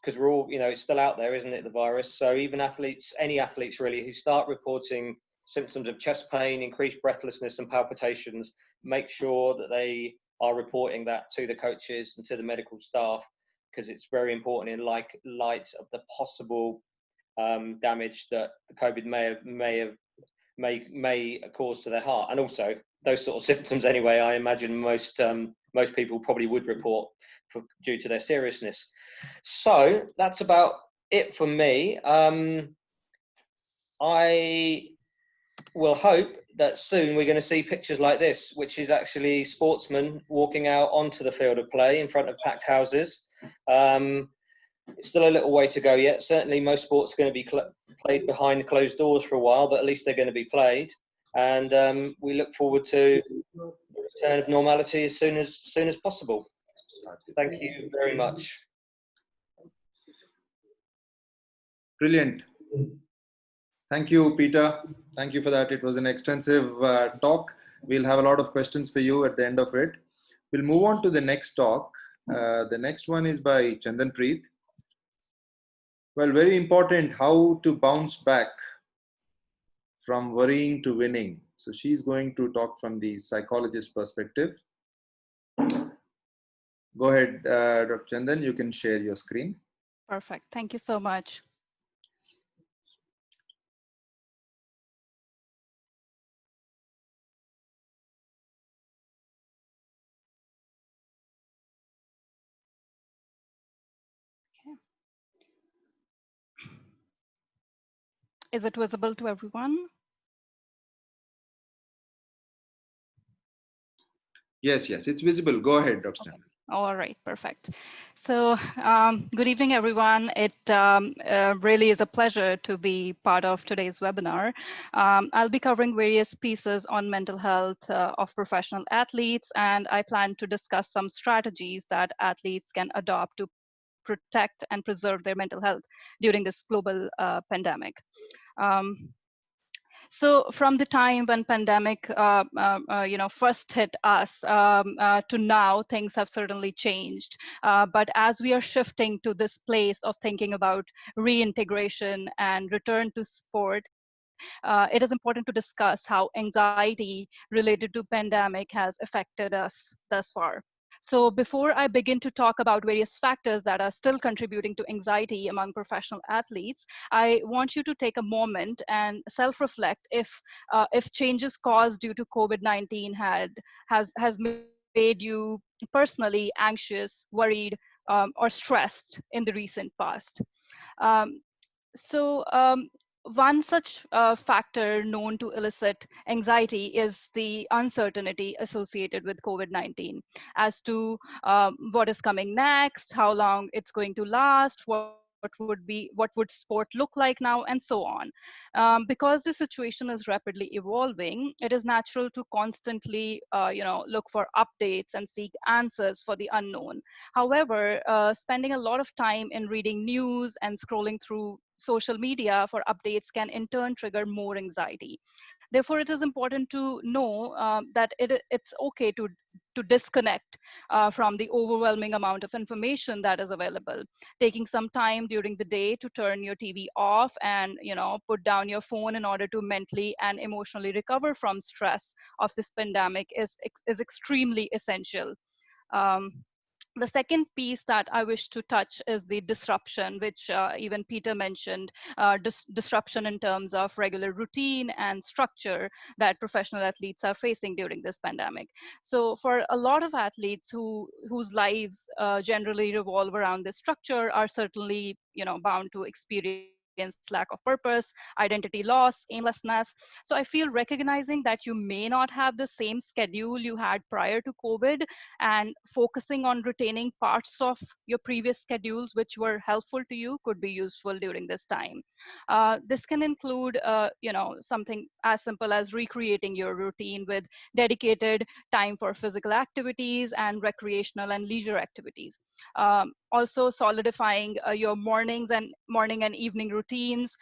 Speaker 4: because we're all, it's still out there, isn't it, the virus? So even athletes, any athletes really, who start reporting symptoms of chest pain, increased breathlessness and palpitations, make sure that they are reporting that to the coaches and to the medical staff, because it's very important in light of the possible damage that the COVID may cause to their heart. And also those sort of symptoms anyway, I imagine most people probably would report due to their seriousness. So that's about it for me. I will hope that soon we're going to see pictures like this, which is actually sportsmen walking out onto the field of play in front of packed houses. It's still a little way to go yet. Certainly most sports are going to be played behind closed doors for a while, but at least they're going to be played. And we look forward to the return of normality as soon as possible. Thank you very much.
Speaker 1: Brilliant. Thank you, Peter. Thank you for that. It was an extensive talk. We'll have a lot of questions for you at the end of it. We'll move on to the next talk. The next one is by Chandan Preet. Well, very important, how to bounce back from worrying to winning. So she's going to talk from the psychologist perspective. Go ahead, Dr. Chandan, you can share your screen.
Speaker 6: Perfect. Thank you so much. Is it visible to everyone?
Speaker 1: Yes, it's visible. Go ahead, Dr. Chandan.
Speaker 6: All right, perfect. So good evening, everyone. It really is a pleasure to be part of today's webinar. I'll be covering various pieces on mental health of professional athletes, and I plan to discuss some strategies that athletes can adopt to protect and preserve their mental health during this global pandemic. So from the time when pandemic first hit us to now, things have certainly changed. But as we are shifting to this place of thinking about reintegration and return to sport, it is important to discuss how anxiety related to pandemic has affected us thus far. So before I begin to talk about various factors that are still contributing to anxiety among professional athletes, I want you to take a moment and self-reflect if changes caused due to COVID-19 has made you personally anxious, worried, or stressed in the recent past. Um, one such factor known to elicit anxiety is the uncertainty associated with COVID-19 as to what is coming next, how long it's going to last, what would sport look like now, and so on. Because the situation is rapidly evolving, it is natural to constantly, look for updates and seek answers for the unknown. However, spending a lot of time in reading news and scrolling through social media for updates can in turn trigger more anxiety. Therefore, it is important to know that it's okay to disconnect from the overwhelming amount of information that is available. Taking some time during the day to turn your TV off and put down your phone in order to mentally and emotionally recover from stress of this pandemic is extremely essential. Um, the second piece that I wish to touch is the disruption, which even Peter mentioned, disruption in terms of regular routine and structure that professional athletes are facing during this pandemic. So for a lot of athletes whose lives generally revolve around this structure are certainly bound to experience lack of purpose, identity loss, aimlessness. So I feel recognizing that you may not have the same schedule you had prior to COVID and focusing on retaining parts of your previous schedules which were helpful to you could be useful during this time. This can include something as simple as recreating your routine with dedicated time for physical activities and recreational and leisure activities. Also solidifying your morning and evening routines,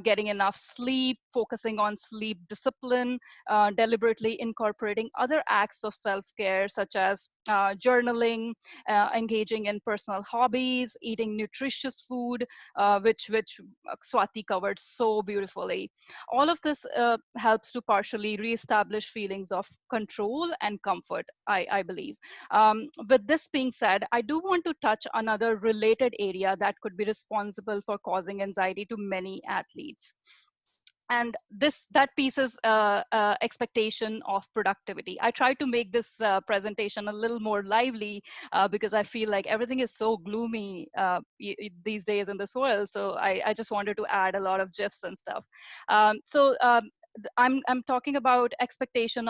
Speaker 6: getting enough sleep, focusing on sleep discipline, deliberately incorporating other acts of self-care such as journaling, engaging in personal hobbies, eating nutritious food, which Swati covered so beautifully. All of this helps to partially reestablish feelings of control and comfort, I believe. With this being said, I do want to touch another related area that could be responsible for causing anxiety to many athletes. And that piece is expectation of productivity. I try to make this presentation a little more lively because I feel like everything is so gloomy these days in this world. So I just wanted to add a lot of gifs and stuff. I'm talking about expectations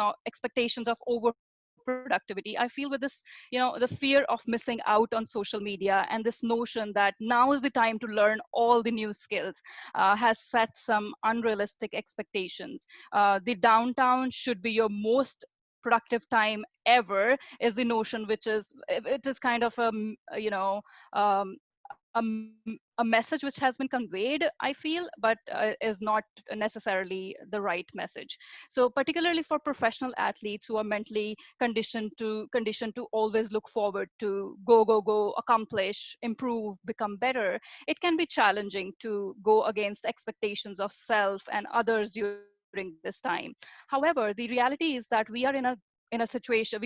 Speaker 6: of overproductivity. I feel with this, the fear of missing out on social media and this notion that now is the time to learn all the new skills has set some unrealistic expectations. The downtown should be your most productive time ever is the notion, which is it is kind of um, a message which has been conveyed, I feel, but is not necessarily the right message. So particularly for professional athletes who are mentally conditioned to always look forward to go, accomplish, improve, become better, it can be challenging to go against expectations of self and others during this time. However, the reality is that we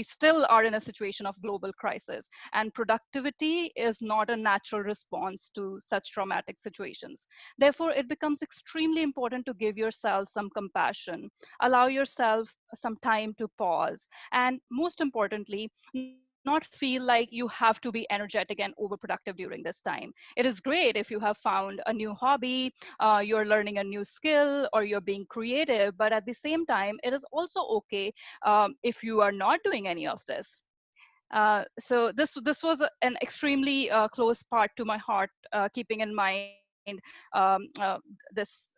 Speaker 6: still are in a situation of global crisis, and productivity is not a natural response to such traumatic situations. Therefore, it becomes extremely important to give yourself some compassion, allow yourself some time to pause, and most importantly, not feel like you have to be energetic and overproductive during this time. It is great if you have found a new hobby, you're learning a new skill, or you're being creative, but at the same time, it is also okay if you are not doing any of this. So this was an extremely close part to my heart, keeping in mind this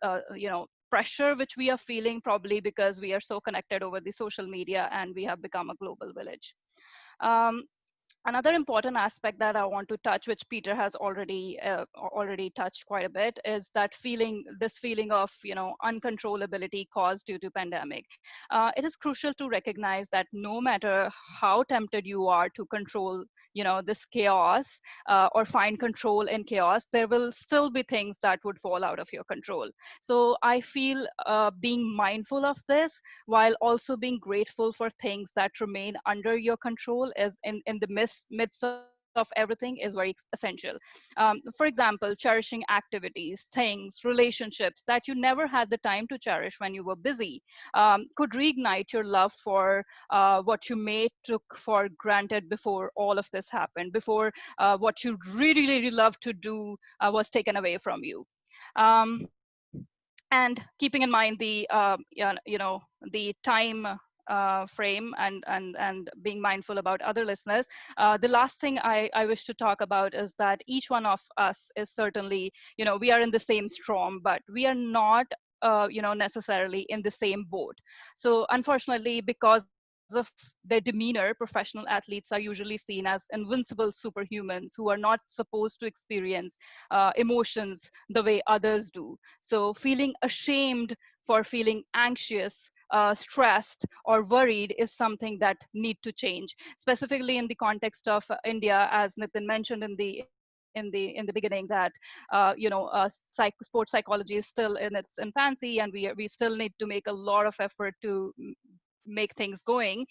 Speaker 6: pressure which we are feeling, probably because we are so connected over the social media and we have become a global village. Um, Another important aspect that I want to touch, which Peter has already touched quite a bit, is that this feeling of uncontrollability caused due to pandemic. It is crucial to recognize that no matter how tempted you are to control this chaos or find control in chaos, there will still be things that would fall out of your control. So I feel being mindful of this while also being grateful for things that remain under your control is in the midst of everything is very essential. For example, cherishing activities, things, relationships that you never had the time to cherish when you were busy could reignite your love for what you may took for granted before all of this happened, before what you really, really love to do was taken away from you. Um, And keeping in mind the the time frame, and being mindful about other listeners, the last thing I wish to talk about is that each one of us is certainly, we are in the same storm, but we are not necessarily in the same boat. So unfortunately, because of their demeanor, professional athletes are usually seen as invincible superhumans who are not supposed to experience emotions the way others do. So feeling ashamed for feeling anxious, stressed, or worried is something that need to change, specifically in the context of India, as Nitin mentioned in the beginning, that sports psychology is still in its infancy, and we still need to make a lot of effort to make things going.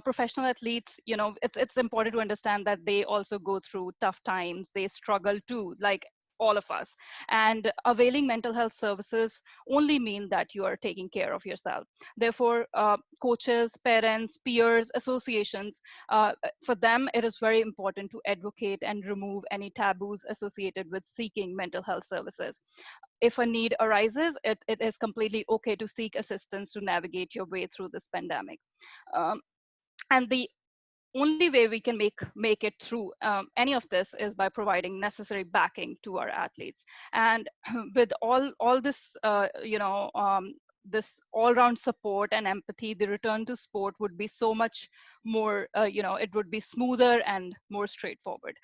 Speaker 6: Professional athletes, it's important to understand that they also go through tough times. They struggle too, like all of us. And availing mental health services only mean that you are taking care of yourself. Therefore, coaches, parents, peers, associations, for them, it is very important to advocate and remove any taboos associated with seeking mental health services. If a need arises, it is completely okay to seek assistance to navigate your way through this pandemic. Um, and the only way we can make it through any of this is by providing necessary backing to our athletes. And with all this this all-round support and empathy, the return to sport would be so much more, it would be smoother and more straightforward.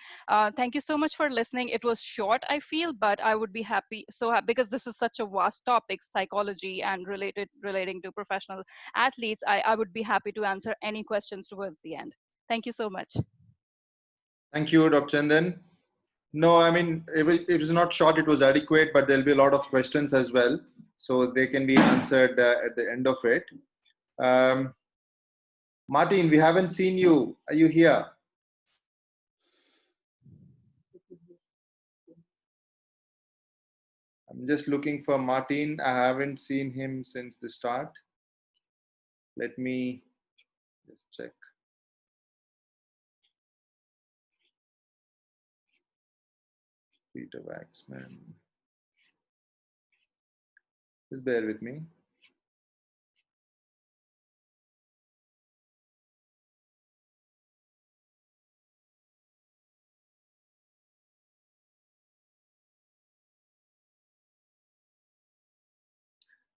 Speaker 6: Thank you so much for listening. It was short, I feel, but I would be happy, because this is such a vast topic, psychology and relating to professional athletes, I would be happy to answer any questions towards the end. Thank you so much.
Speaker 1: Thank you, Dr. Chandan. No, I mean, it was not short, it was adequate, but there'll be a lot of questions as well. So they can be answered at the end of it. Martin, we haven't seen you. Are you here? I'm just looking for Martin. I haven't seen him since the start. Let me just check. Peter Waxman. Just bear with me.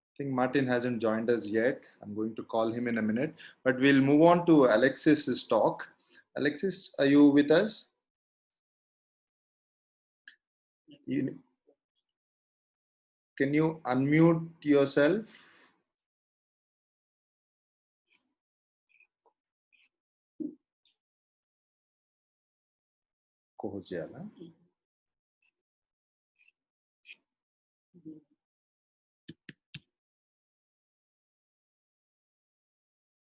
Speaker 1: I think Martin hasn't joined us yet. I'm going to call him in a minute, but we'll move on to Alexis's talk. Alexis, are you with us? Can you unmute yourself?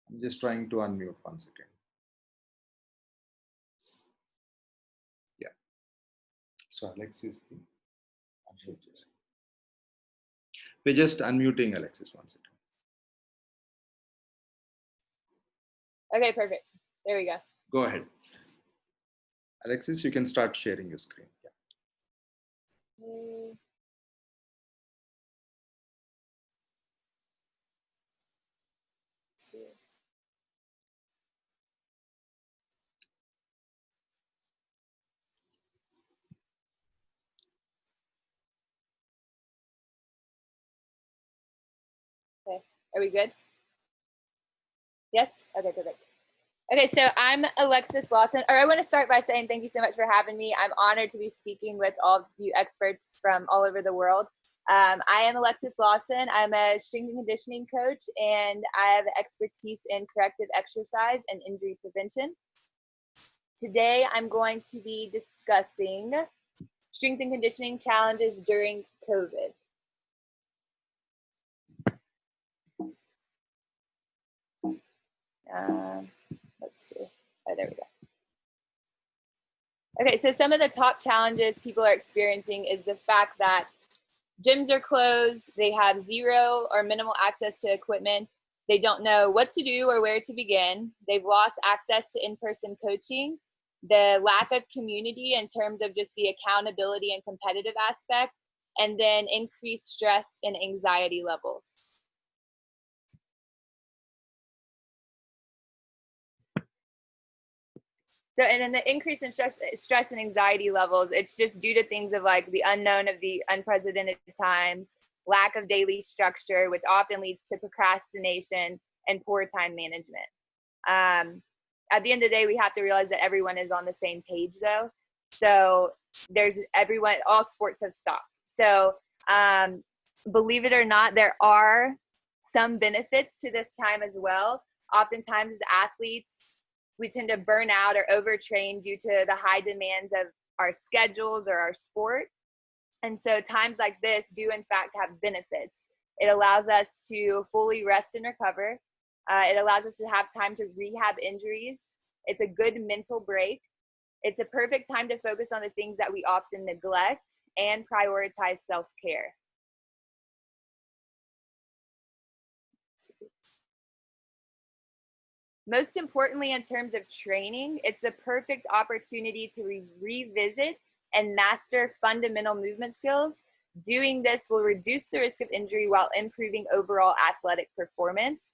Speaker 1: I'm just trying to unmute 1 second. Yeah. So Alexis, we're just unmuting Alexis 1 second.
Speaker 7: Okay, perfect. There we go.
Speaker 1: Go ahead. Alexis, you can start sharing your screen. Yeah.
Speaker 7: Okay, are we good? Yes? Okay, perfect. Okay, so I'm Alexis Lawson, or I want to start by saying thank you so much for having me. I'm honored to be speaking with all of you experts from all over the world. I am Alexis Lawson. I'm a strength and conditioning coach, and I have expertise in corrective exercise and injury prevention. Today, I'm going to be discussing strength and conditioning challenges during COVID. Let's see. Oh, there we go. Okay, so some of the top challenges people are experiencing is the fact that gyms are closed, they have zero or minimal access to equipment, they don't know what to do or where to begin, they've lost access to in-person coaching, the lack of community in terms of just the accountability and competitive aspect, and then increased stress and anxiety levels. So, and then the increase in stress and anxiety levels, it's just due to things of like the unknown of the unprecedented times, lack of daily structure, which often leads to procrastination and poor time management. At the end of the day, we have to realize that everyone is on the same page though. So there's everyone, all sports have stopped. So believe it or not, there are some benefits to this time as well. Oftentimes as athletes, we tend to burn out or overtrain due to the high demands of our schedules or our sport. And so times like this do in fact have benefits. It allows us to fully rest and recover. It allows us to have time to rehab injuries. It's a good mental break. It's a perfect time to focus on the things that we often neglect and prioritize self-care. Most importantly, in terms of training, it's a perfect opportunity to revisit and master fundamental movement skills. Doing this will reduce the risk of injury while improving overall athletic performance.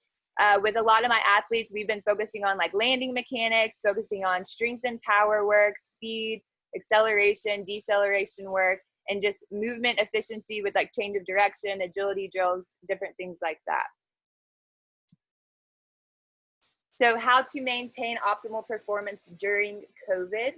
Speaker 7: With a lot of my athletes, we've been focusing on like landing mechanics, focusing on strength and power work, speed, acceleration, deceleration work, and just movement efficiency with like change of direction, agility drills, different things like that. So how to maintain optimal performance during COVID.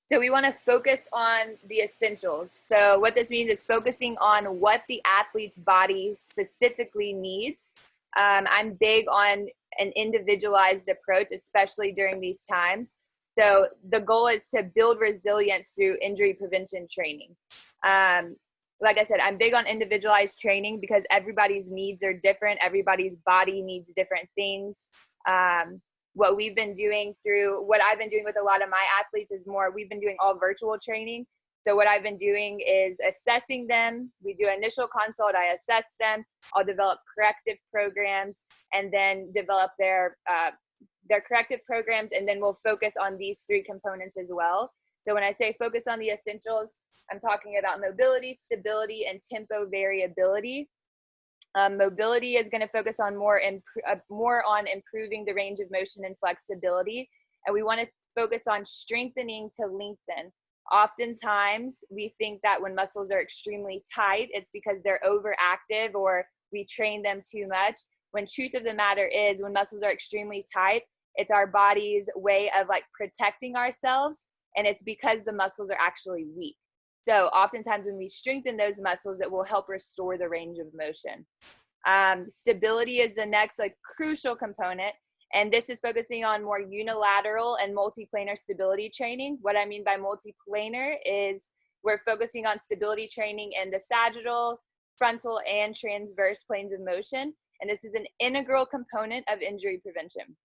Speaker 7: So we want to focus on the essentials. So what this means is focusing on what the athlete's body specifically needs. I'm big on an individualized approach, especially during these times. So the goal is to build resilience through injury prevention training. Like I said, I'm big on individualized training because everybody's needs are different. Everybody's body needs different things. What I've been doing with a lot of my athletes is we've been doing all virtual training. So what I've been doing is assessing them. We do an initial consult, I assess them, I'll develop corrective programs, and then develop their corrective programs, and then we'll focus on these three components as well. So when I say focus on the essentials, I'm talking about mobility, stability, and tempo variability. Mobility is going to focus on more on improving the range of motion and flexibility. And we want to focus on strengthening to lengthen. Oftentimes, we think that when muscles are extremely tight, it's because they're overactive or we train them too much. When truth of the matter is, when muscles are extremely tight, it's our body's way of like protecting ourselves. And it's because the muscles are actually weak. So oftentimes when we strengthen those muscles, it will help restore the range of motion. Stability is the next like crucial component. And this is focusing on more unilateral and multiplanar stability training. What I mean by multiplanar is we're focusing on stability training in the sagittal, frontal, and transverse planes of motion. And this is an integral component of injury prevention.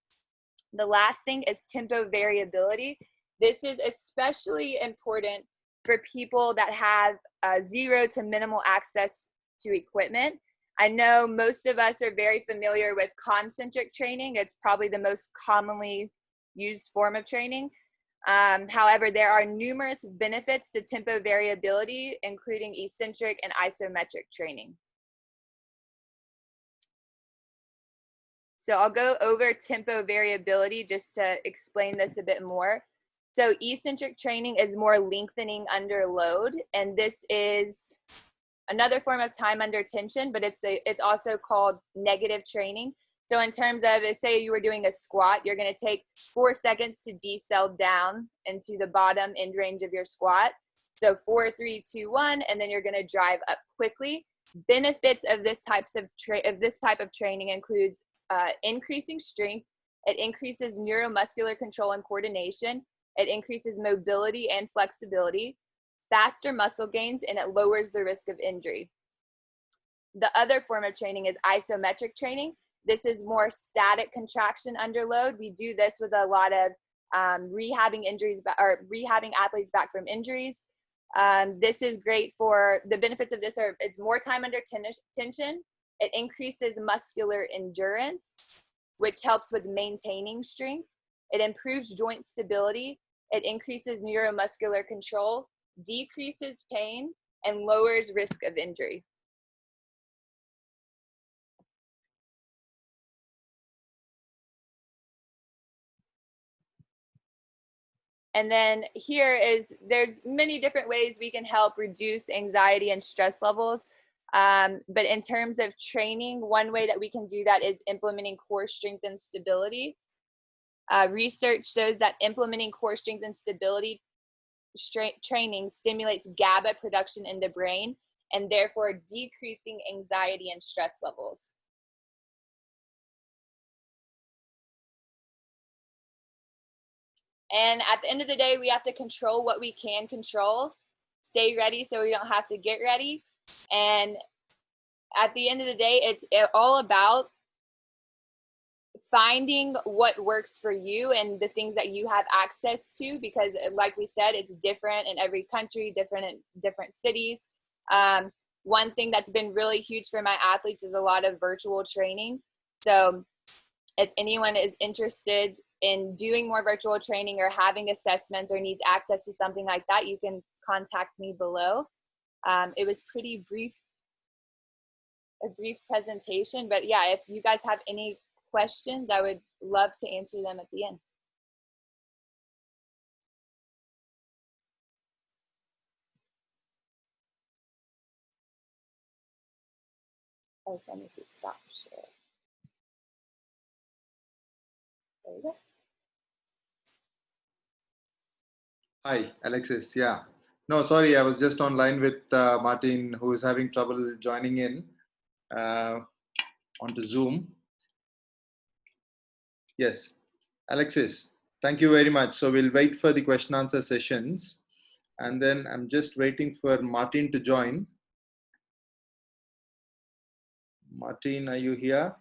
Speaker 7: The last thing is tempo variability. This is especially important for people that have zero to minimal access to equipment. I know most of us are very familiar with concentric training. It's probably the most commonly used form of training. However, there are numerous benefits to tempo variability, including eccentric and isometric training. So I'll go over tempo variability just to explain this a bit more. So eccentric training is more lengthening under load, and this is another form of time under tension, but it's also called negative training. So in terms of, say you were doing a squat, you're going to take 4 seconds to decel down into the bottom end range of your squat. So 4, 3, 2, 1, and then you're going to drive up quickly. Benefits of this type of training includes increasing strength. It increases neuromuscular control and coordination. It increases mobility and flexibility, faster muscle gains, and it lowers the risk of injury. The other form of training is isometric training. This is more static contraction under load. We do this with a lot of rehabbing athletes back from injuries. This is great for, the benefits of this are, it's more time under tension. It increases muscular endurance, which helps with maintaining strength. It improves joint stability. It increases neuromuscular control, decreases pain, and lowers risk of injury. And then here is, there's many different ways we can help reduce anxiety and stress levels. But in terms of training, one way that we can do that is implementing core strength and stability. Research shows that implementing core strength and stability training stimulates GABA production in the brain and therefore decreasing anxiety and stress levels. And at the end of the day, we have to control what we can control, stay ready so we don't have to get ready. And at the end of the day, it's all about finding what works for you and the things that you have access to, because like we said, it's different in every country, different in different cities. One thing that's been really huge for my athletes is a lot of virtual training. So if anyone is interested in doing more virtual training or having assessments or needs access to something like that, you can contact me below. It was pretty brief, a brief presentation, but yeah, if you guys have any questions, I would love to answer them at the end. Oh, so let me see, stop share. There we go.
Speaker 1: Hi, Alexis. Yeah. No, sorry, I was just online with Martin, who is having trouble joining in onto Zoom. Yes, Alexis, thank you very much. So we'll wait for the question answer sessions. And then I'm just waiting for Martin to join. Martin, are you here?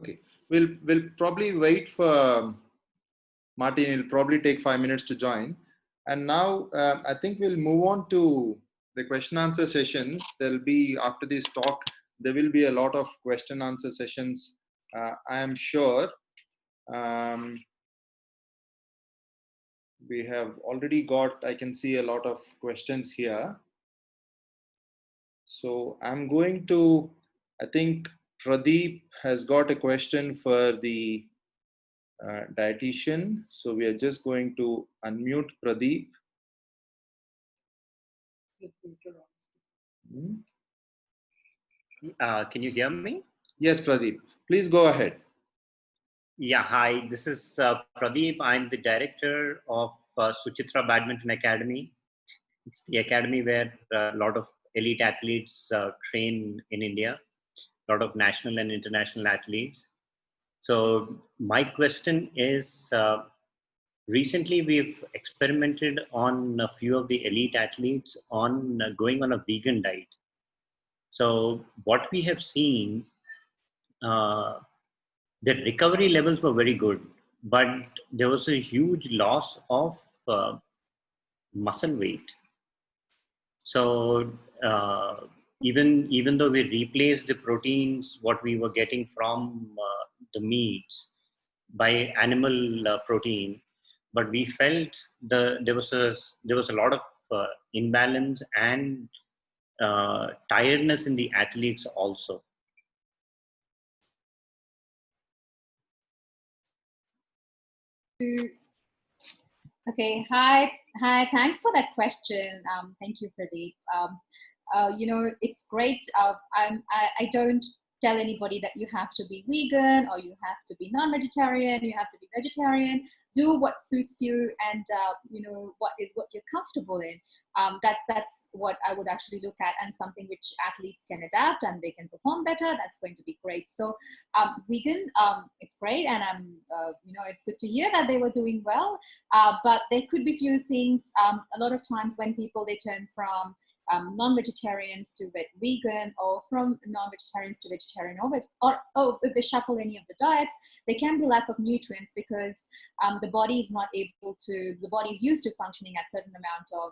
Speaker 1: Okay, we'll probably wait for Martin. It'll probably take 5 minutes to join. And now I think we'll move on to the question answer sessions. There'll be, after this talk, there will be a lot of question answer sessions, I am sure. We have already got, I can see a lot of questions here. So I'm going to, I think Pradeep has got a question for the dietitian. So we are just going to unmute Pradeep.
Speaker 8: Can you hear me?
Speaker 1: Yes, Pradeep. Please go ahead.
Speaker 8: Yeah, hi. This is Pradeep. I'm the director of Suchitra Badminton Academy. It's the academy where a lot of elite athletes train in India, a lot of national and international athletes. So my question is, recently we've experimented on a few of the elite athletes on going on a vegan diet. So what we have seen, the recovery levels were very good, but there was a huge loss of muscle weight. So even though we replaced the proteins, what we were getting from the meats by animal protein, but we felt there was a lot of imbalance and tiredness in the athletes also.
Speaker 2: Okay, hi, thanks for that question. Thank you, Pradeep. You know, it's great. I don't tell anybody that you have to be vegan or you have to be non-vegetarian, you have to be vegetarian. Do what suits you and, you know, what you're comfortable in. That's what I would actually look at, and something which athletes can adapt and they can perform better. That's going to be great. So vegan, it's great, and it's good to hear that they were doing well. But there could be few things. A lot of times when people they turn from non-vegetarians to vegan, or from non-vegetarians to vegetarian, or if they shuffle any of the diets, there can be lack of nutrients because the body is not able to, the body is used to functioning at certain amount of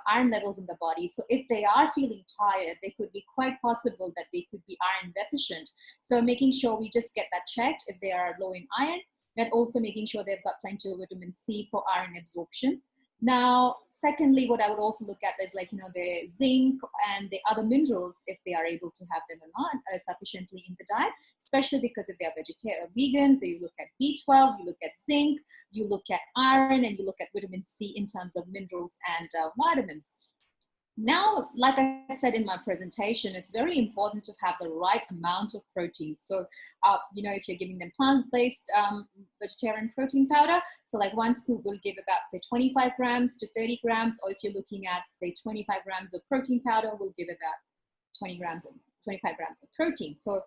Speaker 2: iron levels in the body. So if they are feeling tired, they could be quite possible that they could be iron deficient. So making sure we just get that checked if they are low in iron, and also making sure they've got plenty of vitamin C for iron absorption. Now, secondly, what I would also look at is the zinc and the other minerals, if they are able to have them or not sufficiently in the diet, especially because if they are vegetarian vegans, then you look at B12, you look at zinc, you look at iron, and you look at vitamin C in terms of minerals and vitamins. Now, like I said in my presentation, it's very important to have the right amount of protein. So, if you're giving them plant-based vegetarian protein powder, so like one scoop will give about, say, 25 grams to 30 grams, or if you're looking at, say, 25 grams of protein powder, will give about 25 grams of protein. So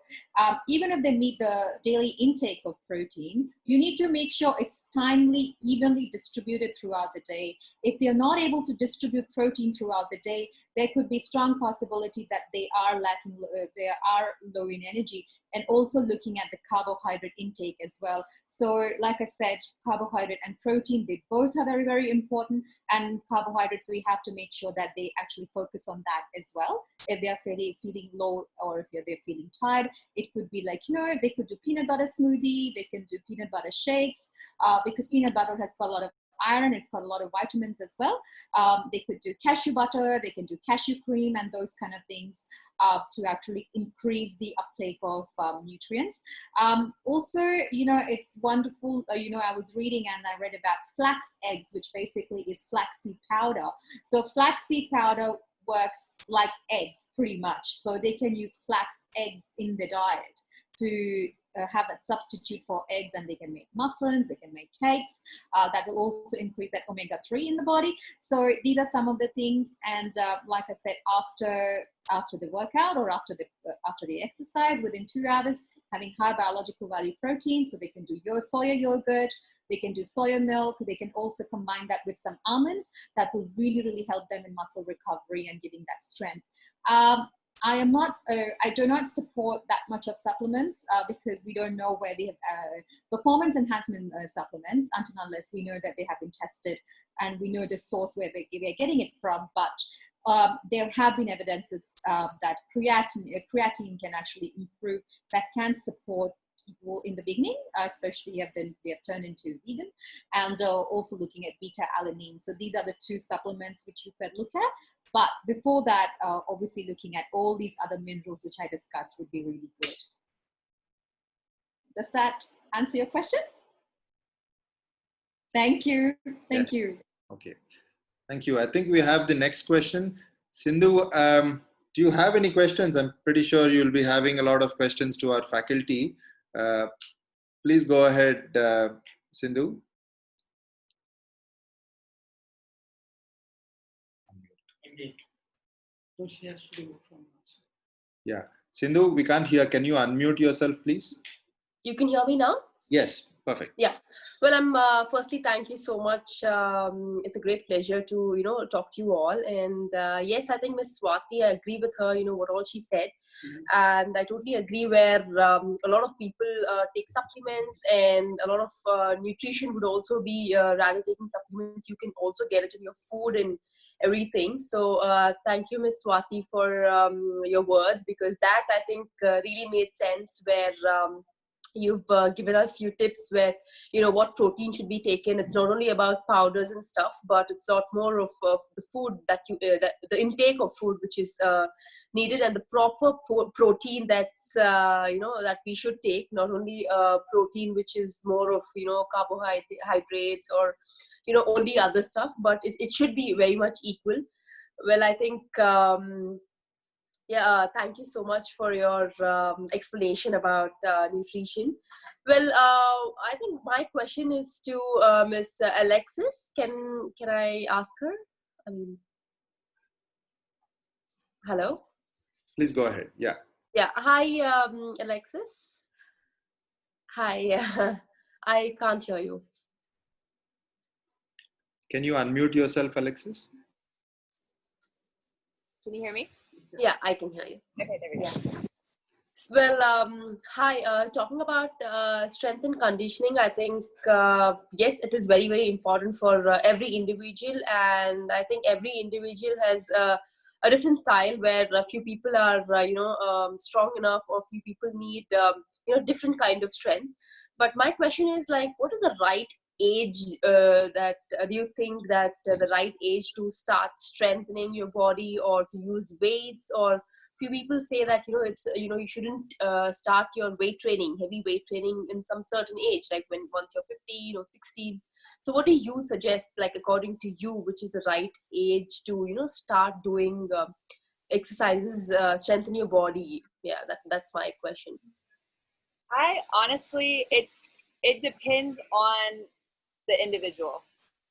Speaker 2: even if they meet the daily intake of protein, you need to make sure it's timely, evenly distributed throughout the day. If they're not able to distribute protein throughout the day, there could be strong possibility that they are lacking, they are low in energy, and also looking at the carbohydrate intake as well. So like I said, carbohydrate and protein, they both are very, very important. And carbohydrates, we have to make sure that they actually focus on that as well. If they are feeling low, or if they're feeling tired, it could be they could do peanut butter smoothie, they can do peanut butter shakes, because peanut butter has got a lot of iron, it's got a lot of vitamins as well. They could do cashew butter, they can do cashew cream, and those kind of things to actually increase the uptake of nutrients. Also, it's wonderful, I was reading and I read about flax eggs, which basically is flaxseed powder. So flaxseed powder works like eggs pretty much. So they can use flax eggs in the diet to have that substitute for eggs, and they can make muffins, they can make cakes. That will also increase that omega-3 in the body. So these are some of the things. And like I said, after the workout or after the exercise, within 2 hours, having high biological value protein. So they can do soya yogurt, they can do soya milk, they can also combine that with some almonds. That will really, really help them in muscle recovery and giving that strength. I do not support that much of supplements because we don't know where they have performance enhancement supplements until unless we know that they have been tested and we know the source where they're getting it from. But there have been evidences that creatine can actually improve, that can support people in the beginning, especially if they have turned into vegan, and also looking at beta-alanine. So these are the 2 supplements which you could look at. But before that, obviously looking at all these other minerals which I discussed would be really good. Does that answer your question? Thank you. Thank you.
Speaker 1: Okay. Thank you. I think we have the next question. Sindhu, do you have any questions? I'm pretty sure you'll be having a lot of questions to our faculty. Please go ahead, Sindhu. Yeah. Sindhu, we can't hear. Can you unmute yourself, please?
Speaker 5: You can hear me now?
Speaker 1: Yes, perfect.
Speaker 5: Yeah. Well, firstly, thank you so much. It's a great pleasure to, talk to you all. And yes, I think Miss Swati, I agree with her, what all she said. And I totally agree where a lot of people take supplements, and a lot of nutrition would also be rather taking supplements. You can also get it in your food and everything. So thank you, Miss Swati, for your words, because that I think really made sense where you've given us few tips where, what protein should be taken. It's not only about powders and stuff, but it's a lot more of the food that the intake of food which is needed, and the proper protein that's, that we should take, not only protein which is more of, carbohydrates or, all the other stuff, but it should be very much equal. Well, I think, thank you so much for your explanation about nutrition. Well, I think my question is to Miss Alexis. Can I ask her? I mean, Hello.
Speaker 1: Please go ahead. Yeah.
Speaker 5: Yeah. Hi, Alexis. Hi. I can't hear you.
Speaker 1: Can you unmute yourself, Alexis?
Speaker 7: Can you hear me?
Speaker 5: Yeah, I can hear you.
Speaker 7: Okay, there we go.
Speaker 5: Yeah. Well, hi. Talking about strength and conditioning, I think yes, it is very, very important for every individual, and I think every individual has a different style where a few people are, strong enough, or few people need, different kind of strength. But my question is like, what is the right age that do you think that the right age to start strengthening your body or to use weights? Or few people say that it's you shouldn't start your weight training, heavy weight training in some certain age, like when once you're 15 or 16. So what do you suggest, like according to you, which is the right age to start doing exercises, strengthen your body? Yeah, that's my question.
Speaker 7: I honestly, it depends on the individual.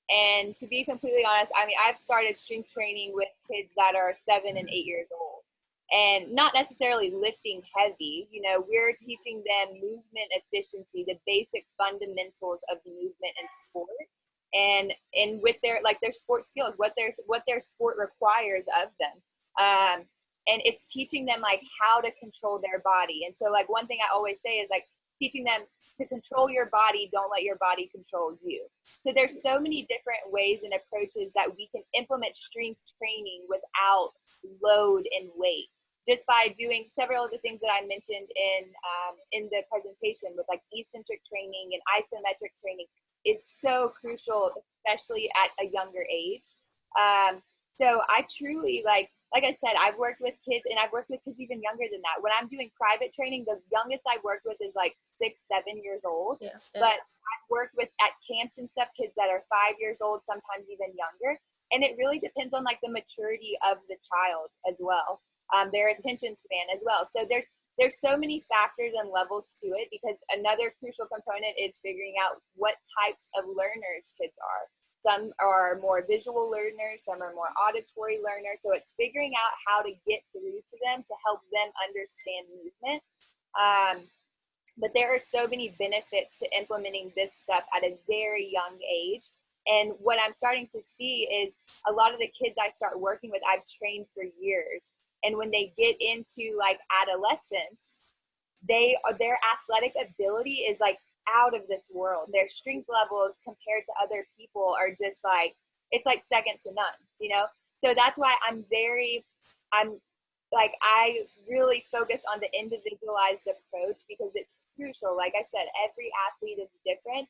Speaker 7: And to be completely honest, I mean, I've started strength training with kids that are 7 and 8 years old, and not necessarily lifting heavy. We're teaching them movement efficiency, the basic fundamentals of movement and sport, and with their sport skills, what their sport requires of them. And it's teaching them like how to control their body. And so like one thing I always say is like teaching them to control your body, don't let your body control you. So there's so many different ways and approaches that we can implement strength training without load and weight, just by doing several of the things that I mentioned in the presentation, with like eccentric training and isometric training is so crucial, especially at a younger age. So I truly like I said, I've worked with kids, and I've worked with kids even younger than that. When I'm doing private training, the youngest I've worked with is like 6, 7 years old.
Speaker 5: Yeah.
Speaker 7: But I've worked with at camps and stuff, kids that are 5 years old, sometimes even younger. And it really depends on like the maturity of the child as well, their attention span as well. So there's so many factors and levels to it, because another crucial component is figuring out what types of learners kids are. Some are more visual learners, some are more auditory learners. So it's figuring out how to get through to them to help them understand movement. But there are so many benefits to implementing this stuff at a very young age. And what I'm starting to see is a lot of the kids I start working with, I've trained for years. And when they get into like adolescence, their athletic ability is like out of this world. Their strength levels compared to other people are just like, it's like second to none, So that's why I really focus on the individualized approach, because it's crucial. Like I said, every athlete is different.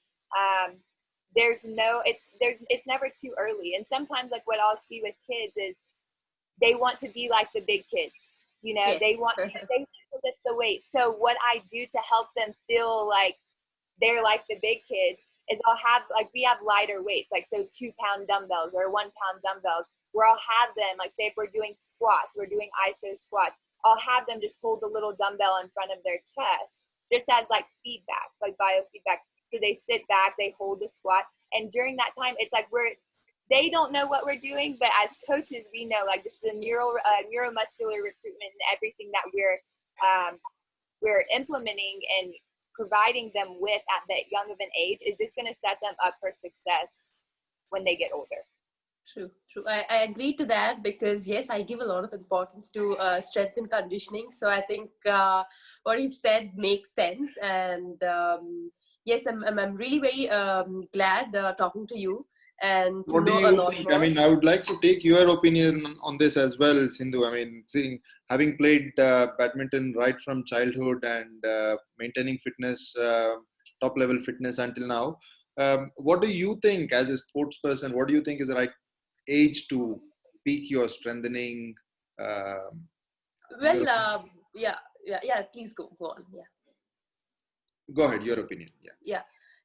Speaker 7: It's never too early. And sometimes like what I'll see with kids is they want to be like the big kids.
Speaker 5: Yes.
Speaker 7: They want to lift the weight. So what I do to help them feel like they're like the big kids is we have lighter weights, like so 2-pound dumbbells or 1-pound dumbbells, where I'll have them, like say if we're doing squats, we're doing iso squats, I'll have them just hold the little dumbbell in front of their chest, just as like feedback, like biofeedback. So they sit back, they hold the squat, and during that time, it's like they don't know what we're doing, but as coaches, we know like just the neuromuscular recruitment and everything that we're implementing and providing them with at that young of an age is just going to set them up for success when they get older.
Speaker 5: True. I agree to that, because yes, I give a lot of importance to strength and conditioning. So I think what you've said makes sense, and yes, I'm really very glad talking to you and to
Speaker 1: What do
Speaker 5: know a
Speaker 1: you
Speaker 5: lot
Speaker 1: think?
Speaker 5: more.
Speaker 1: I mean, I would like to take your opinion on this as well, Sindhu. I mean, having played badminton right from childhood and maintaining fitness, top level fitness until now, what do you think as a sports person? What do you think is the right age to peak your strengthening?
Speaker 5: Well, yeah. Please go on. Yeah.
Speaker 1: Go ahead, your opinion.
Speaker 5: Yeah.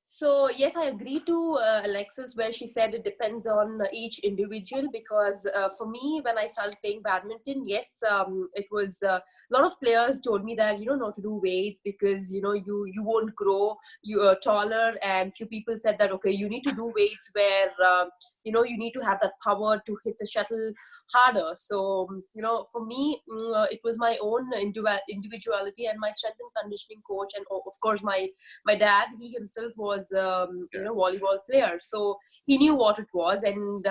Speaker 5: So yes, I agree to Alexis, where she said it depends on each individual, because for me, when I started playing badminton, yes, it was a lot of players told me that not to do weights, because you won't grow, you are taller, and few people said that okay, you need to do weights where you need to have that power to hit the shuttle harder. So, for me, it was my own individuality, and my strength and conditioning coach, and of course my dad, he himself was, volleyball player. So he knew what it was. And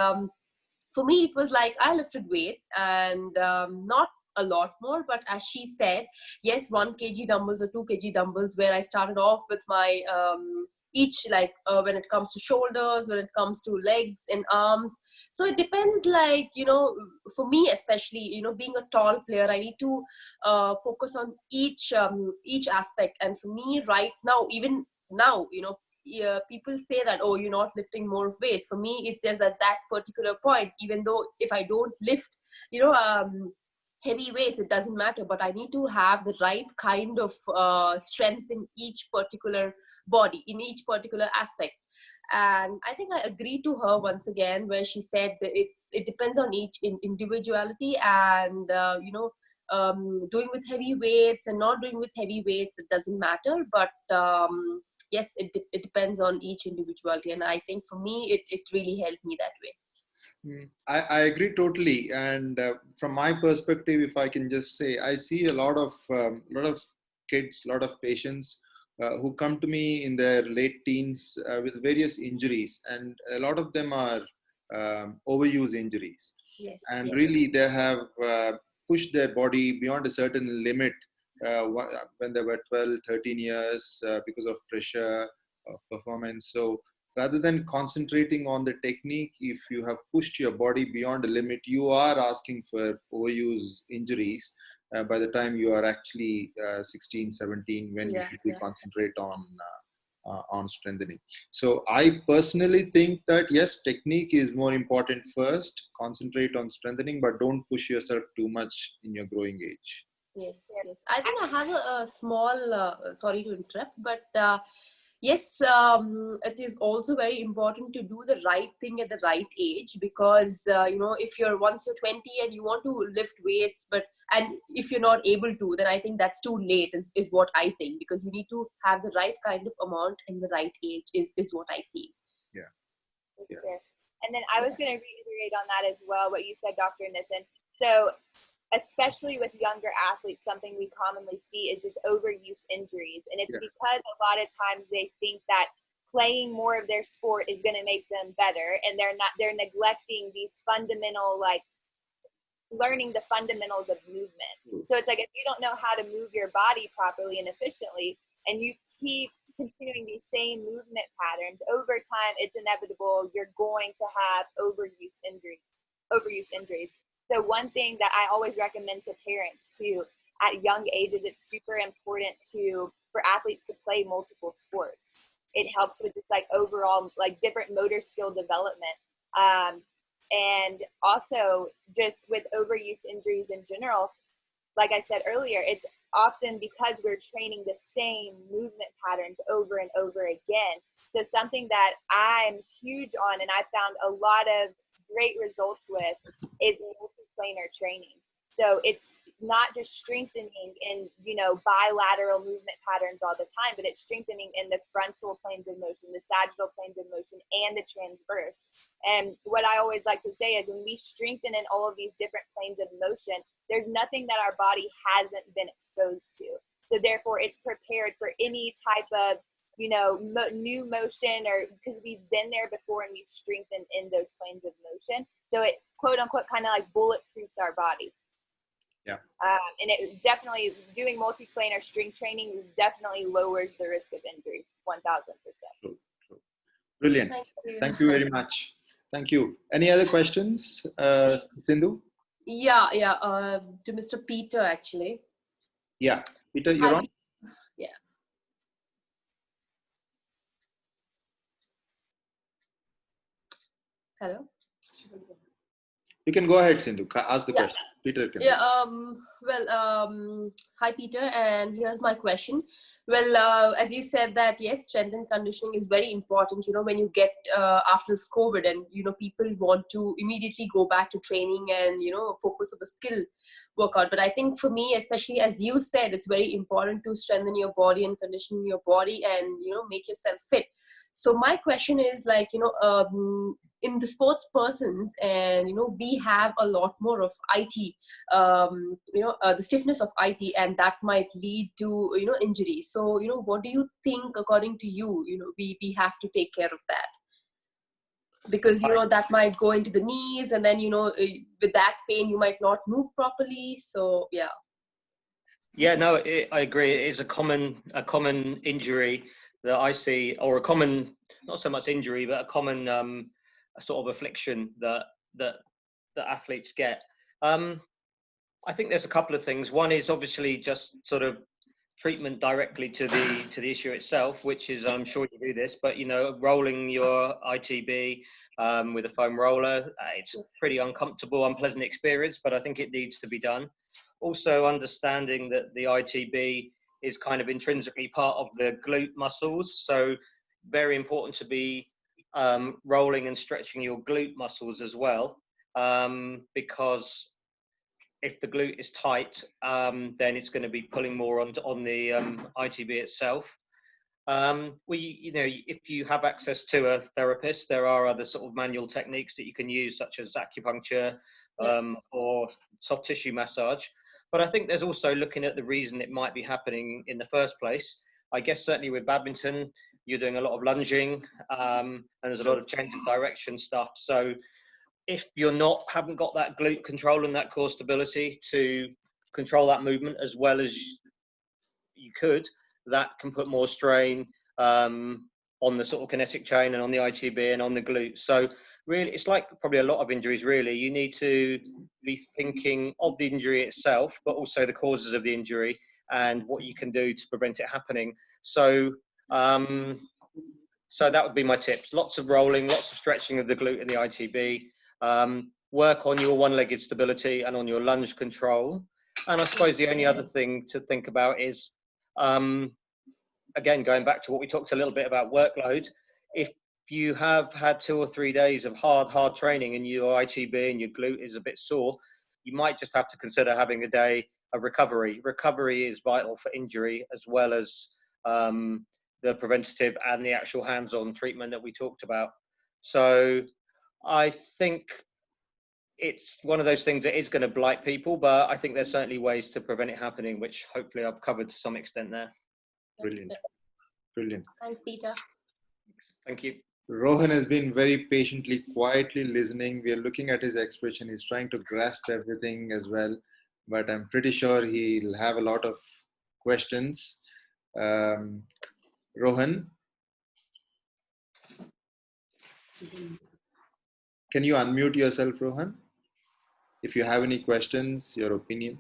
Speaker 5: for me, it was like I lifted weights, and not a lot more, but as she said, yes, 1 kg dumbbells or 2 kg dumbbells, where I started off with my each, like when it comes to shoulders, when it comes to legs and arms. So it depends, like, for me especially, being a tall player, I need to focus on each aspect. And for me right now, even now, yeah, people say that, oh, you're not lifting more weights. For me, it's just at that particular point, even though if I don't lift, heavy weights, it doesn't matter, but I need to have the right kind of strength in each particular body, in each particular aspect. And I think I agree to her once again, where she said that it depends on each individuality, and doing with heavy weights and not doing with heavy weights, it doesn't matter. But yes, it depends on each individuality, and I think for me it really helped me that way.
Speaker 1: I agree totally. And from my perspective, if I can just say, I see a lot of kids, a lot of patients who come to me in their late teens with various injuries, and a lot of them are overuse injuries.
Speaker 5: Yes,
Speaker 1: and
Speaker 5: yes.
Speaker 1: really they have pushed their body beyond a certain limit when they were 12, 13 years because of pressure of performance. So rather than concentrating on the technique, if you have pushed your body beyond a limit, you are asking for overuse injuries by the time you are actually 16, 17, when you should concentrate on strengthening. So I personally think that yes, technique is more important first. Concentrate on strengthening, but don't push yourself too much in your growing age.
Speaker 5: Yes, yes. I think I have a small, sorry to interrupt, but yes, it is also very important to do the right thing at the right age, because, if once you're 20 and you want to lift weights, and if you're not able to, then I think that's too late is what I think, because you need to have the right kind of amount in the right age is what I feel.
Speaker 1: Yeah.
Speaker 7: Sure. And then I was going to reiterate on that as well, what you said, Dr. Nitin. So especially with younger athletes, something we commonly see is just overuse injuries. And it's because a lot of times they think that playing more of their sport is going to make them better, and they're neglecting these fundamental, like, learning the fundamentals of movement. So it's like, if you don't know how to move your body properly and efficiently, and you keep continuing these same movement patterns over time, it's inevitable you're going to have overuse injuries. So one thing that I always recommend to parents too, at young ages, it's super important for athletes to play multiple sports. It helps with just like overall, like, different motor skill development. And also just with overuse injuries in general, like I said earlier, it's often because we're training the same movement patterns over and over again. So something that I'm huge on, and I found a lot of great results with, is multiplanar training. So it's not just strengthening in, bilateral movement patterns all the time, but it's strengthening in the frontal planes of motion, the sagittal planes of motion, and the transverse. And what I always like to say is, when we strengthen in all of these different planes of motion, there's nothing that our body hasn't been exposed to. So therefore, it's prepared for any type of, new motion, or because we've been there before and we've strengthened in those planes of motion. So it, quote unquote, kind of like bulletproofs our body.
Speaker 1: Yeah.
Speaker 7: And it definitely, doing multiplanar strength training definitely lowers the risk of injury, 1000%.
Speaker 1: True. Brilliant. Thank you very much. Thank you. Any other questions, Sindhu?
Speaker 5: Yeah. To Mr. Peter, actually.
Speaker 1: Yeah. Peter, you're on?
Speaker 5: Yeah. Hello?
Speaker 1: You can go ahead, Sindhu. Ask the question. Peter can.
Speaker 5: Yeah. Hi, Peter, and here's my question. Well, as you said that, yes, strength and conditioning is very important, when you get after this COVID, and, people want to immediately go back to training and, focus on the skill workout. But I think for me, especially as you said, it's very important to strengthen your body and condition your body and, make yourself fit. So my question is, like, in the sports persons, and we have a lot more of IT, the stiffness of IT, and that might lead to injury. So what do you think, according to you, we have to take care of that? Because that might go into the knees, and then with that pain you might not move properly. So
Speaker 4: Yeah, no, I agree. It is a common injury that I see, or a common, not so much injury, but a common a sort of affliction that athletes get. I think there's a couple of things. One is obviously just sort of treatment directly to the issue itself, which is, I'm sure you do this, but rolling your ITB with a foam roller, it's a pretty uncomfortable, unpleasant experience, but I think it needs to be done. Also understanding that the ITB is kind of intrinsically part of the glute muscles, so very important to be rolling and stretching your glute muscles as well, because if the glute is tight, then it's going to be pulling more on the ITB itself. If you have access to a therapist, there are other sort of manual techniques that you can use, such as acupuncture or soft tissue massage. But I think there's also looking at the reason it might be happening in the first place. I guess certainly with badminton, you're doing a lot of lunging, and there's a lot of change of direction stuff. So if you're haven't got that glute control and that core stability to control that movement as well as you could, that can put more strain on the sort of kinetic chain and on the ITB and on the glute. So really, it's like probably a lot of injuries, really. You need to be thinking of the injury itself, but also the causes of the injury and what you can do to prevent it happening. So so that would be my tips. Lots of rolling, lots of stretching of the glute and the ITB. Work on your one-legged stability and on your lunge control. And I suppose the only other thing to think about is, again, going back to what we talked a little bit about workload, if you have had 2 or 3 days of hard training and your ITB and your glute is a bit sore, you might just have to consider having a day of recovery. Recovery is vital for injury, as well as the preventative and the actual hands-on treatment that we talked about. So I think it's one of those things that is going to blight people, but I think there's certainly ways to prevent it happening, which hopefully I've covered to some extent there.
Speaker 1: Brilliant. Brilliant.
Speaker 5: Thanks, Peter.
Speaker 4: Thank you.
Speaker 1: Rohan has been very patiently, quietly listening. We are looking at his expression. He's trying to grasp everything as well, but I'm pretty sure he'll have a lot of questions. Rohan, can you unmute yourself, Rohan? If you have any questions, your opinion.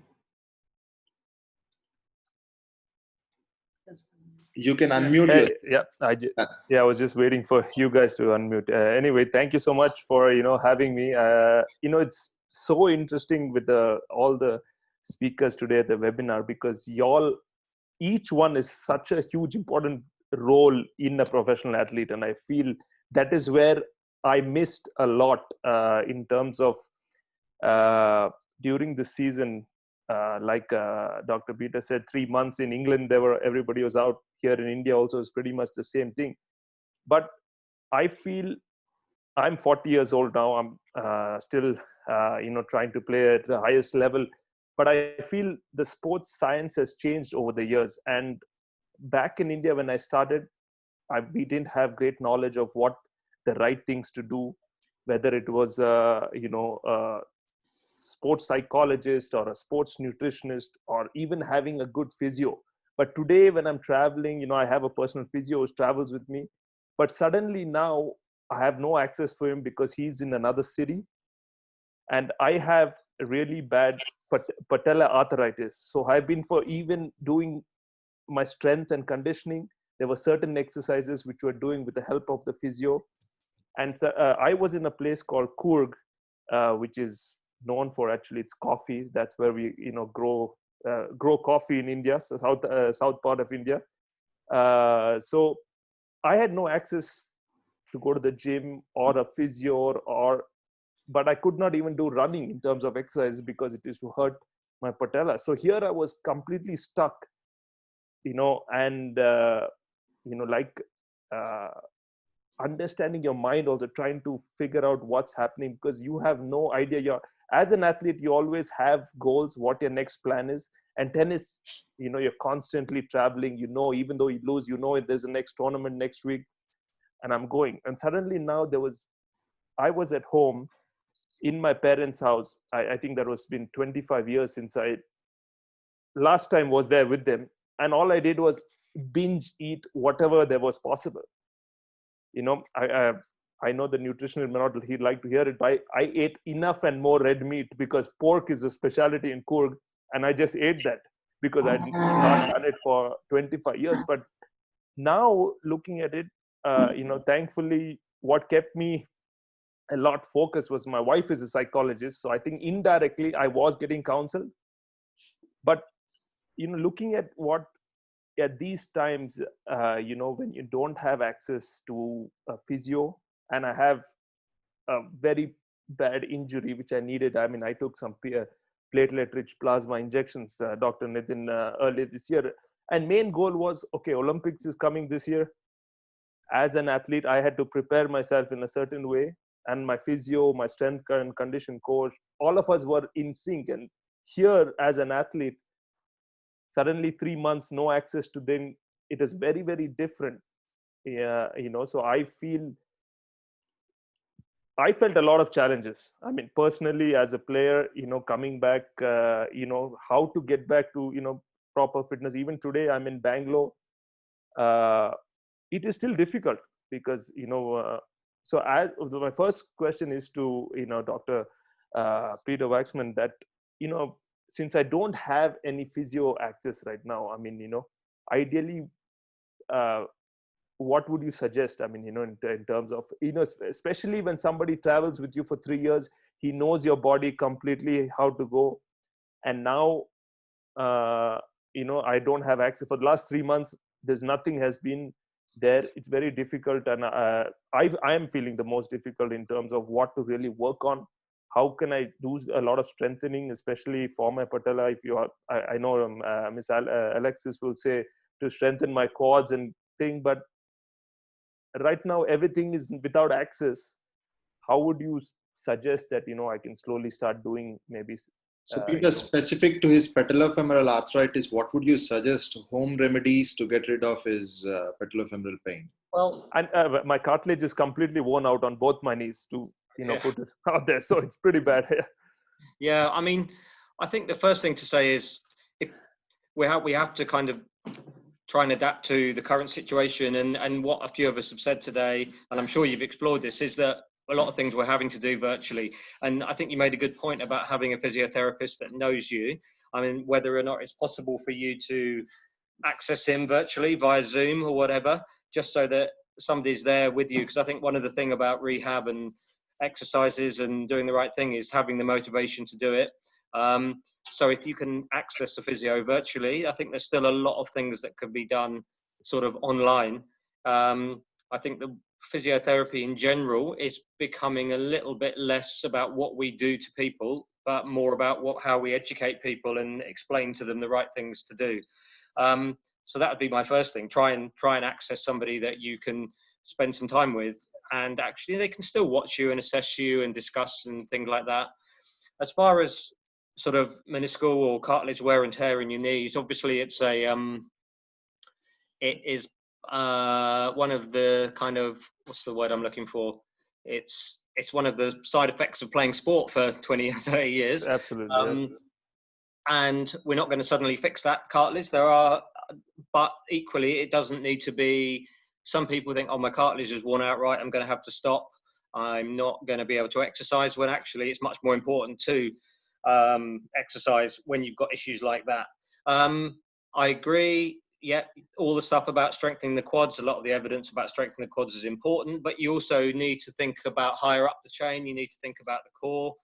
Speaker 1: You can unmute yourself.
Speaker 3: I was just waiting for you guys to unmute. Anyway, thank you so much for having me. It's so interesting with all the speakers today at the webinar, because each one is such a huge important role in a professional athlete, and I feel that is where I missed a lot in terms of during the season. Like Dr. Peter said, 3 months in England, everybody was out. Here in India also is pretty much the same thing. But I feel I'm 40 years old now. I'm still trying to play at the highest level. But I feel the sports science has changed over the years. And back in India, when I started, we didn't have great knowledge of what the right things to do, whether it was sports psychologist or a sports nutritionist, or even having a good physio. But today when I'm traveling, I have a personal physio who travels with me, but suddenly now I have no access for him because he's in another city, and I have really bad patella arthritis. So I've been for even doing my strength and conditioning, there were certain exercises which we're doing with the help of the physio. And so, I was in a place called Coorg, which is known for, actually, it's coffee. That's where we grow coffee in India, so south part of India. So I had no access to go to the gym or a physio, but I could not even do running in terms of exercise because it used to hurt my patella. So here I was completely stuck, and like understanding your mind, also trying to figure out what's happening, because you have no idea. As an athlete, you always have goals, what your next plan is. And tennis, you're constantly traveling, even though you lose, there's a next tournament next week, and I'm going. And suddenly now I was at home in my parents' house. I think that was been 25 years since I last time was there with them. And all I did was binge eat whatever there was possible. I know the nutritionist may not he'd like to hear it, but I ate enough and more red meat, because pork is a specialty in Coorg, and I just ate that because I'd not done it for 25 years. But now looking at it, thankfully, what kept me a lot focused was my wife is a psychologist, so I think indirectly I was getting counsel. But looking at what at these times, when you don't have access to a physio, and I have a very bad injury which I needed. I mean, I took some platelet-rich plasma injections, Dr. Nitin, earlier this year. And main goal was, okay, Olympics is coming this year. As an athlete, I had to prepare myself in a certain way. And my physio, my strength and condition coach, all of us were in sync. And here, as an athlete, suddenly 3 months, no access to them, it is very, very different. Yeah, so I felt a lot of challenges. I mean, personally, as a player, coming back, how to get back to, proper fitness. Even today, I'm in Bangalore. It is still difficult because, so my first question is to, Dr. Peter Waxman, that, since I don't have any physio access right now, I mean, ideally, what would you suggest? I mean, in terms of, especially when somebody travels with you for 3 years, he knows your body completely, how to go. And now, I don't have access. For the last 3 months, there's nothing has been there. It's very difficult. And I am feeling the most difficult in terms of what to really work on. How can I do a lot of strengthening, especially for my patella? If you are, I know Miss Alexis will say to strengthen my quads and thing, but right now everything is without access. How would you suggest that I can slowly start doing maybe?
Speaker 1: So Peter, specific to his patellofemoral arthritis, what would you suggest home remedies to get rid of his patellofemoral pain?
Speaker 3: Well, and my cartilage is completely worn out on both my knees to put it out there, so it's pretty bad here.
Speaker 4: Yeah, I mean, I think the first thing to say is if we have to kind of try and adapt to the current situation, and what a few of us have said today, and I'm sure you've explored this, is that a lot of things we're having to do virtually. And I think you made a good point about having a physiotherapist that knows you. I mean, whether or not it's possible for you to access him virtually via Zoom or whatever, just so that somebody's there with you. Because I think one of the things about rehab and exercises and doing the right thing is having the motivation to do it. So if you can access the physio virtually, I think there's still a lot of things that can be done sort of online. I think the physiotherapy in general is becoming a little bit less about what we do to people, but more about how we educate people and explain to them the right things to do. So that would be my first thing. Try and access somebody that you can spend some time with, and actually they can still watch you and assess you and discuss and things like that. As far as sort of meniscal or cartilage wear and tear in your knees, obviously it is one of the kind of, what's the word I'm looking for? It's one of the side effects of playing sport for 20 or 30 years.
Speaker 3: Absolutely.
Speaker 4: And we're not going to suddenly fix that cartilage. But equally, it doesn't need to be. Some people think, oh, my cartilage is worn out, right, I'm going to have to stop. I'm not going to be able to exercise, when actually it's much more important to exercise when you've got issues like that. I agree. Yeah, all the stuff about strengthening the quads, a lot of the evidence about strengthening the quads is important, but you also need to think about higher up the chain. You need to think about the core.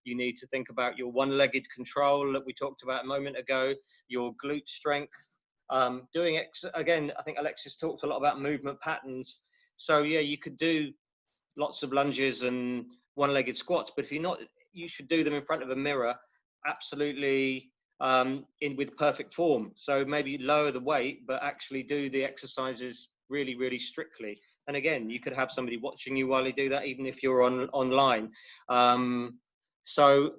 Speaker 4: You need to think about your one-legged control that we talked about a moment ago, your glute strength. Again, I think Alexis talked a lot about movement patterns. So yeah, you could do lots of lunges and one-legged squats, but if you're not, you should do them in front of a mirror, absolutely with perfect form. So maybe lower the weight, but actually do the exercises really, really strictly. And again, you could have somebody watching you while you do that, even if you're online. So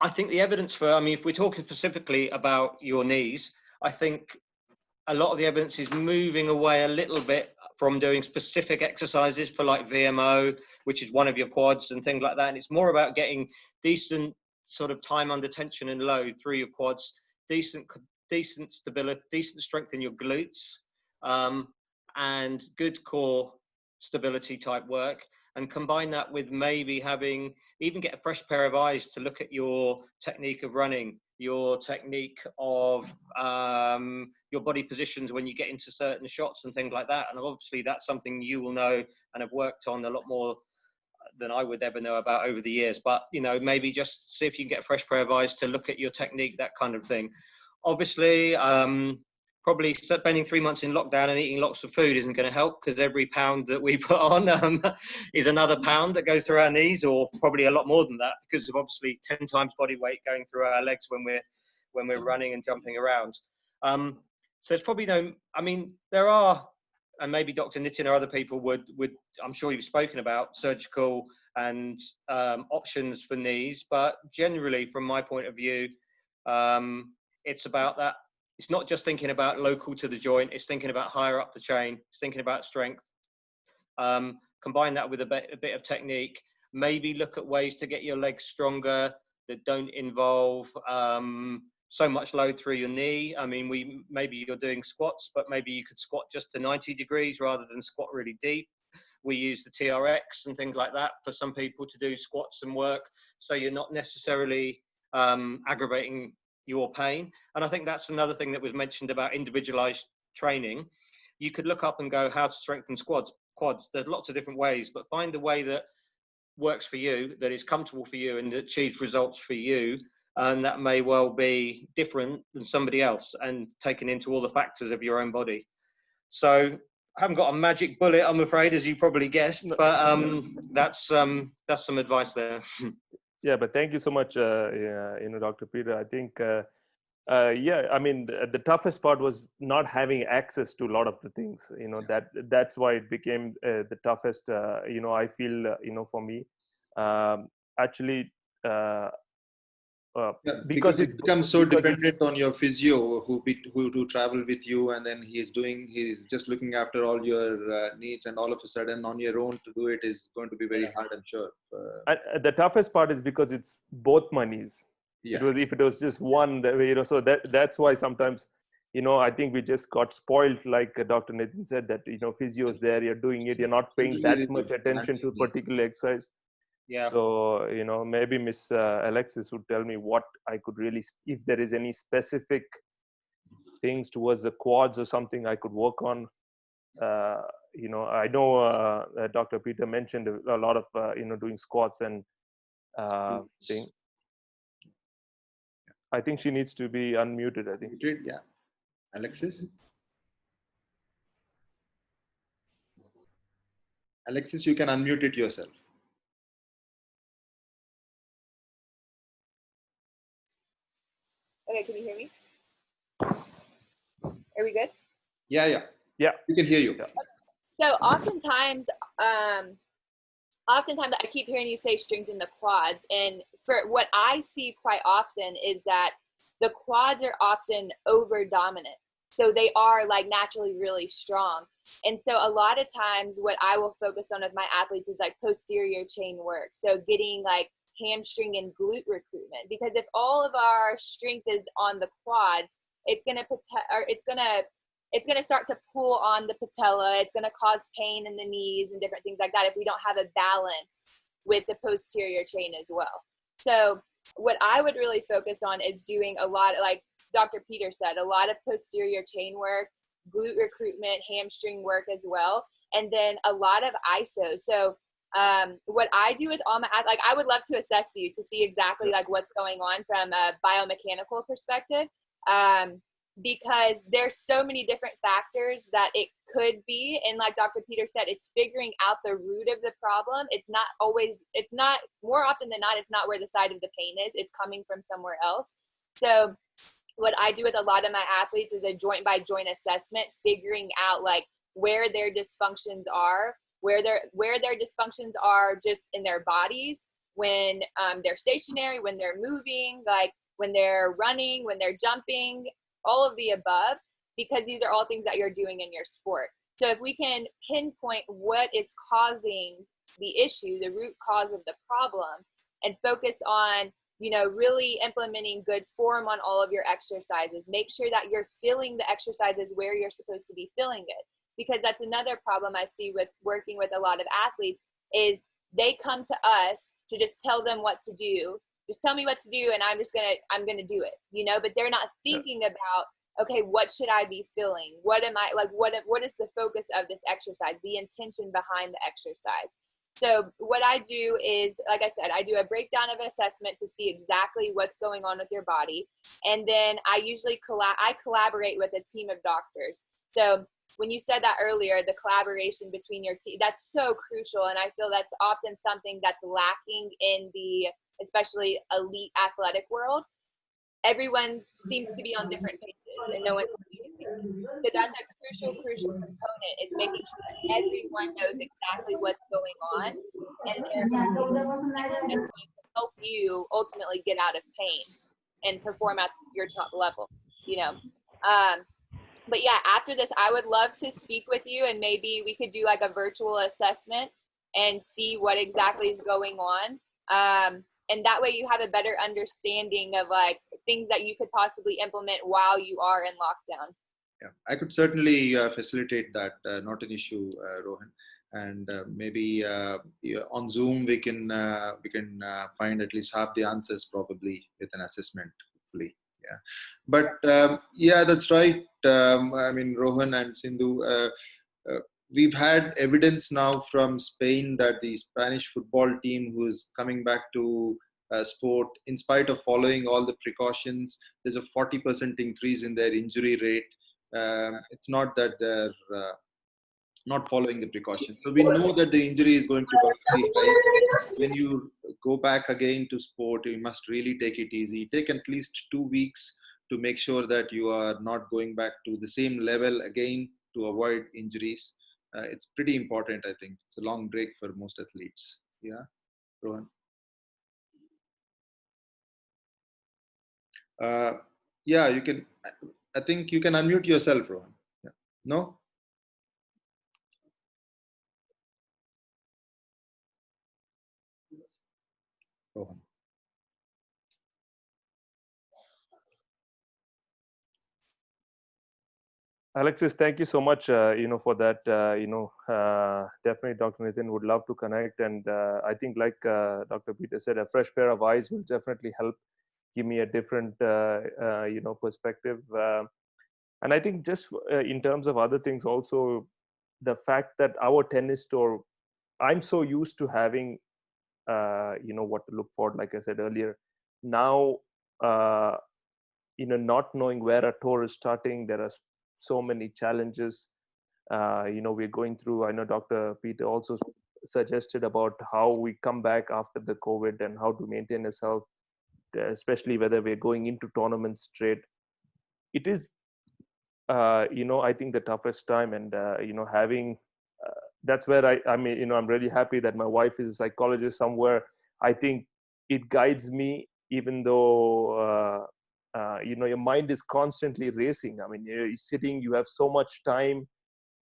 Speaker 4: I think the evidence for, I mean, if we're talking specifically about your knees, I think a lot of the evidence is moving away a little bit from doing specific exercises for like VMO, which is one of your quads and things like that. And it's more about getting decent sort of time under tension and load through your quads, decent stability, decent strength in your glutes, and good core stability type work. And combine that with maybe having, even get a fresh pair of eyes to look at your technique of running, your technique of your body positions when you get into certain shots and things like that. And obviously that's something you will know and have worked on a lot more than I would ever know about over the years. But, you know, maybe just see if you can get a fresh pair of eyes to look at your technique, that kind of thing. Obviously, probably spending 3 months in lockdown and eating lots of food isn't going to help, because every pound that we put on is another pound that goes through our knees, or probably a lot more than that, because of obviously 10 times body weight going through our legs when we're running and jumping around. So it's probably no, I mean, there are, and maybe Dr. Nitin or other people would, I'm sure you've spoken about surgical and options for knees, but generally from my point of view, it's about that. It's not just thinking about local to the joint, it's thinking about higher up the chain, it's thinking about strength. Combine that with a bit of technique, maybe look at ways to get your legs stronger that don't involve so much load through your knee. I mean, maybe you're doing squats, but maybe you could squat just to 90 degrees rather than squat really deep. We use the TRX and things like that for some people to do squats and work, so you're not necessarily aggravating your pain. And I think that's another thing that was mentioned about individualized training. You could look up and go, how to strengthen quads. There's lots of different ways, but find the way that works for you, that is comfortable for you and that achieves results for you. And that may well be different than somebody else, and taken into all the factors of your own body. So I haven't got a magic bullet, I'm afraid, as you probably guessed, but that's some advice there.
Speaker 3: Yeah, but thank you so much, Dr. Peter. I think, yeah, I mean, the toughest part was not having access to a lot of the things. That's why it became the toughest. I feel, for me, actually.
Speaker 1: Because it becomes so dependent on your physio who travel with you, and then he's just looking after all your needs, and all of a sudden on your own to do it is going to be very hard, I'm sure.
Speaker 3: The toughest part is because it's both my knees. Yeah. If it was just one, so that's why sometimes, I think we just got spoiled, like Dr. Nitin said, that, physio's there, you're doing it, you're not paying that much attention to a particular exercise. Yeah. So, maybe Miss Alexis would tell me what I could really, if there is any specific things towards the quads or something I could work on. I know Dr. Peter mentioned a lot of, doing squats and thing. I think she needs to be unmuted, I think.
Speaker 1: Yeah. Alexis? Alexis, you can unmute it yourself.
Speaker 7: Okay, can you hear me? Are we good?
Speaker 1: Yeah. We can hear you. Yeah.
Speaker 7: So oftentimes I keep hearing you say strengthen the quads, and for what I see quite often is that the quads are often over dominant. So they are like naturally really strong. And so a lot of times what I will focus on with my athletes is like posterior chain work. So getting like hamstring and glute recruitment, because if all of our strength is on the quads, it's going to start to pull on the patella. It's going to cause pain in the knees and different things like that if we don't have a balance with the posterior chain as well. So what I would really focus on is doing a lot of, like Dr. Peter said, a lot of posterior chain work, glute recruitment, hamstring work as well, and then a lot of ISO. So what I do with all my, like, I would love to assess you to see exactly like what's going on from a biomechanical perspective, because there's so many different factors that it could be. And like Dr. Peter said, it's figuring out the root of the problem. It's not more often than not, it's not where the side of the pain is. It's coming from somewhere else. So what I do with a lot of my athletes is a joint by joint assessment, figuring out like where their dysfunctions are, where their dysfunctions are just in their bodies, when they're stationary, when they're moving, like when they're running, when they're jumping, all of the above, because these are all things that you're doing in your sport. So if we can pinpoint what is causing the issue, the root cause of the problem, and focus on, you know, really implementing good form on all of your exercises, make sure that you're feeling the exercises where you're supposed to be feeling it. Because that's another problem I see with working with a lot of athletes is they come to us to just tell them what to do. Just tell me what to do and I'm gonna do it, you know, but they're not thinking about, okay, what should I be feeling? What am I like? What is the focus of this exercise? The intention behind the exercise. So what I do is, like I said, I do a breakdown of assessment to see exactly what's going on with your body, and then I usually collaborate with a team of doctors. So when you said that earlier, the collaboration between your team, that's so crucial, and I feel that's often something that's lacking in the especially elite athletic world. Everyone seems to be on different pages and no one's communicating. So that's a crucial component, is making sure that everyone knows exactly what's going on and they're going to help you ultimately get out of pain and perform at your top level, you know. But yeah, after this, I would love to speak with you and maybe we could do like a virtual assessment and see what exactly is going on. And that way you have a better understanding of like things that you could possibly implement while you are in lockdown.
Speaker 1: Yeah, I could certainly facilitate that. Not an issue, Rohan. And maybe yeah, on Zoom we can find at least half the answers probably with an assessment, hopefully. Yeah, but yeah, that's right. I mean, Rohan and Sindhu. We've had evidence now from Spain that the Spanish football team, who is coming back to sport, in spite of following all the precautions, there's a 40% increase in their injury rate. It's not that they're not following the precautions. So we know that the injury is going to be high. When you go back again to sport, you must really take it easy. Take at least 2 weeks to make sure that you are not going back to the same level again to avoid injuries. It's pretty important, I think. It's a long break for most athletes. Yeah, Rohan. Yeah, you can. I think you can unmute yourself, Rohan. Yeah. No? Rohan.
Speaker 3: Alexis, thank you so much, for that. Definitely, Dr. Nitin would love to connect, and I think, like Dr. Peter said, a fresh pair of eyes will definitely help give me a different, perspective. And I think just in terms of other things, also the fact that our tennis store, I'm so used to having, what to look for. Like I said earlier, now, not knowing where a tour is starting, there are so many challenges we're going through. I know Dr. Peter also suggested about how we come back after the COVID and how to maintain his health, especially whether we're going into tournaments straight. It is I think the toughest time, and having that's where I mean, I'm really happy that my wife is a psychologist somewhere. I think it guides me, even though your mind is constantly racing. I mean, you're sitting, you have so much time,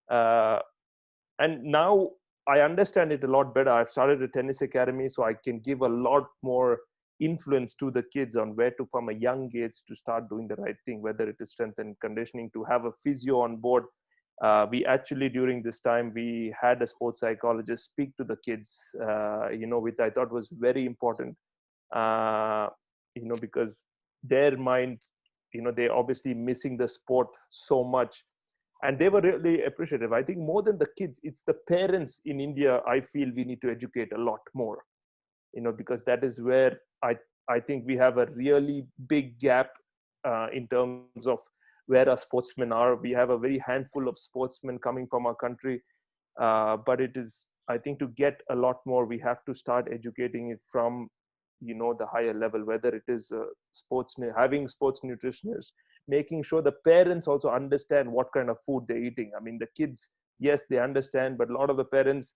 Speaker 3: and now I understand it a lot better. I've started a tennis academy, so I can give a lot more influence to the kids on where to, from a young age, to start doing the right thing, whether it is strength and conditioning, to have a physio on board. We actually, during this time, we had a sports psychologist speak to the kids, which I thought was very important, because their mind, they're obviously missing the sport so much. And they were really appreciative. I think more than the kids, it's the parents in India. I feel we need to educate a lot more, because that is where I think we have a really big gap in terms of where our sportsmen are. We have a very handful of sportsmen coming from our country, but it is, I think, to get a lot more, we have to start educating it from, the higher level, whether it is having sports nutritionists, making sure the parents also understand what kind of food they're eating. I mean, the kids yes, they understand, but a lot of the parents,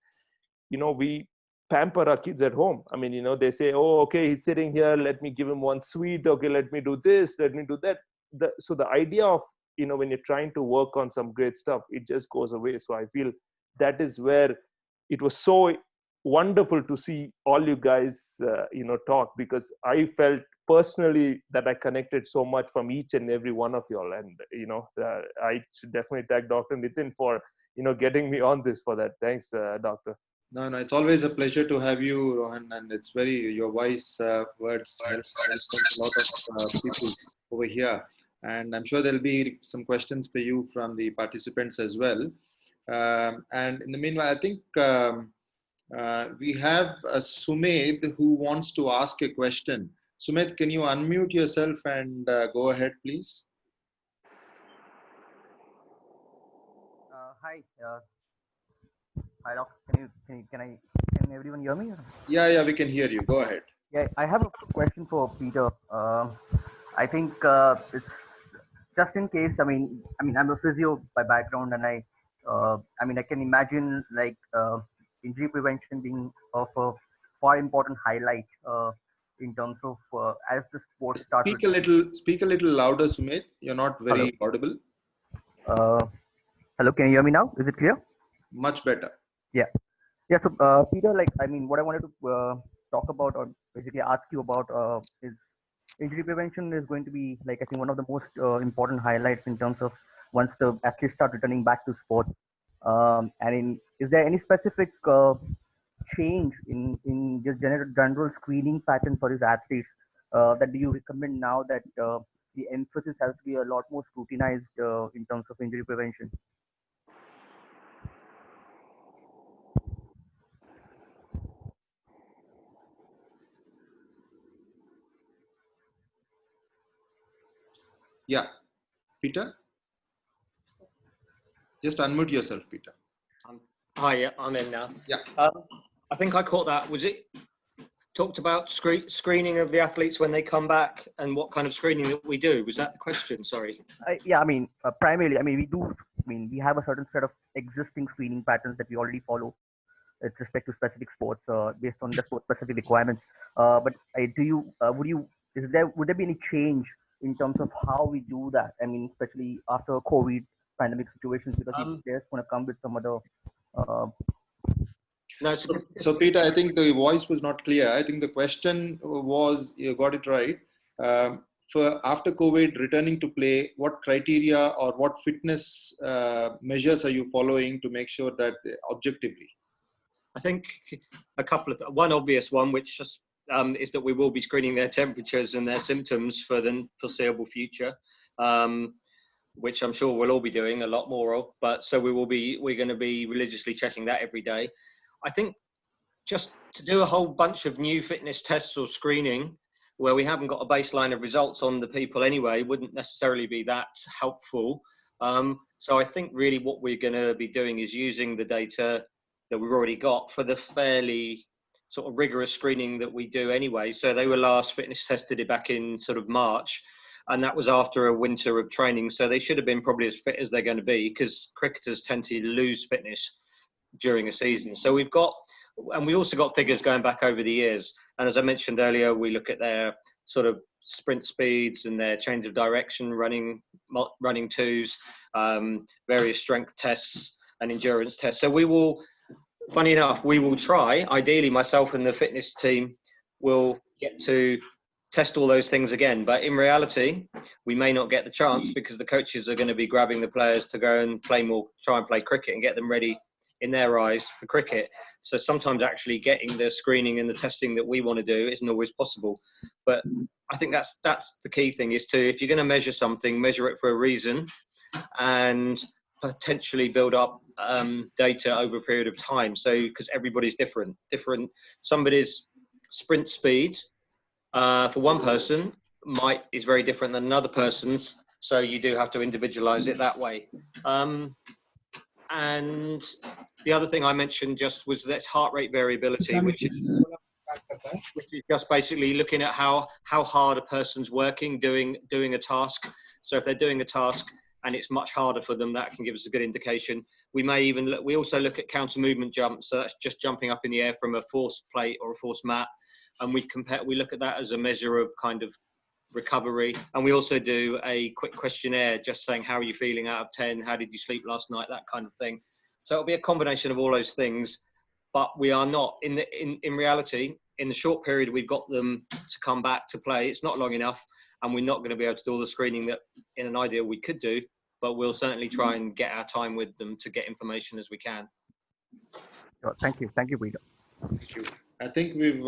Speaker 3: we pamper our kids at home. I mean, they say, oh, okay, he's sitting here, let me give him one sweet, okay, let me do this, let me do that. So the idea of, when you're trying to work on some great stuff, it just goes away. So I feel that is where it was so wonderful to see all you guys, talk, because I felt personally that I connected so much from each and every one of y'all. And, I should definitely thank Dr. Nitin for, getting me on this for that. Thanks, Doctor.
Speaker 1: No, no, it's always a pleasure to have you, Rohan, and it's your wise words help a lot of people over here. And I'm sure there'll be some questions for you from the participants as well. And in the meanwhile, I think we have Sumedh who wants to ask a question. Sumedh, can you unmute yourself and go ahead, please?
Speaker 9: Hi. Hi, Doc. Can everyone hear me?
Speaker 1: Yeah, we can hear you. Go ahead.
Speaker 9: Yeah, I have a question for Peter. I think it's just in case. I mean, I'm a physio by background, and I can imagine like injury prevention being of a far important highlight in terms of as the sport starts.
Speaker 1: Speak a little louder, Sumedh. You're not very audible.
Speaker 9: Hello, can you hear me now? Is it clear?
Speaker 1: Much better.
Speaker 9: Yeah. So Peter, what I wanted to talk about, or basically ask you about, is injury prevention is going to be I think one of the most important highlights in terms of once the athletes start returning back to sports. Is there any specific change in just general screening pattern for these athletes that do you recommend now that the emphasis has to be a lot more scrutinized in terms of injury prevention?
Speaker 1: Yeah, Peter, just unmute yourself, Peter.
Speaker 4: Hi, I'm in now.
Speaker 1: Yeah.
Speaker 4: I think I caught that. Was it talked about screening of the athletes when they come back and what kind of screening that we do? Was that the question? Sorry.
Speaker 9: Primarily, we have a certain set of existing screening patterns that we already follow with respect to specific sports based on the sport specific requirements. Would there be any change in terms of how we do that? I mean, especially after COVID pandemic situations, because there's going to come with some other.
Speaker 4: No,
Speaker 1: so Peter, I think the voice was not clear. I think the question was, you got it right. For after COVID returning to play, what criteria or what fitness measures are you following to make sure that objectively?
Speaker 4: I think a couple of one obvious one, which just is that we will be screening their temperatures and their symptoms for the foreseeable future, which I'm sure we'll all be doing a lot more of. But so we're going to be religiously checking that every day. I think just to do a whole bunch of new fitness tests or screening where we haven't got a baseline of results on the people anyway wouldn't necessarily be that helpful. So I think really what we're going to be doing is using the data that we've already got for the fairly sort of rigorous screening that we do anyway. So they were last fitness tested back in sort of March, and that was after a winter of training. So they should have been probably as fit as they're going to be, because cricketers tend to lose fitness during a season. So we also got figures going back over the years. And as I mentioned earlier, we look at their sort of sprint speeds and their change of direction, running twos, various strength tests and endurance tests. So we will, funny enough, we will try, ideally myself and the fitness team will get to test all those things again. But in reality, we may not get the chance because the coaches are going to be grabbing the players to go and try and play cricket and get them ready in their eyes for cricket. So sometimes actually getting the screening and the testing that we want to do isn't always possible. But I think that's the key thing, is to, if you're going to measure something, measure it for a reason and potentially build up data over a period of time. So, because everybody's different, somebody's sprint speed for one person is very different than another person's. So you do have to individualize it that way. And the other thing I mentioned just was that heart rate variability, which is just basically looking at how hard a person's working, doing a task. So if they're doing a task and it's much harder for them. That can give us a good indication. We may even we also look at counter movement jumps, so that's just jumping up in the air from a force plate or a force mat, and we look at that as a measure of kind of recovery. And we also do a quick questionnaire just saying, how are you feeling out of 10, how did you sleep last night, that kind of thing. So it'll be a combination of all those things, but we are not in reality, in the short period we've got them to come back to play, it's not long enough, and we're not going to be able to do all the screening that in an ideal we could do, but we'll certainly try and get our time with them to get information as we can.
Speaker 9: Thank you, Peter.
Speaker 1: Thank you. I think we've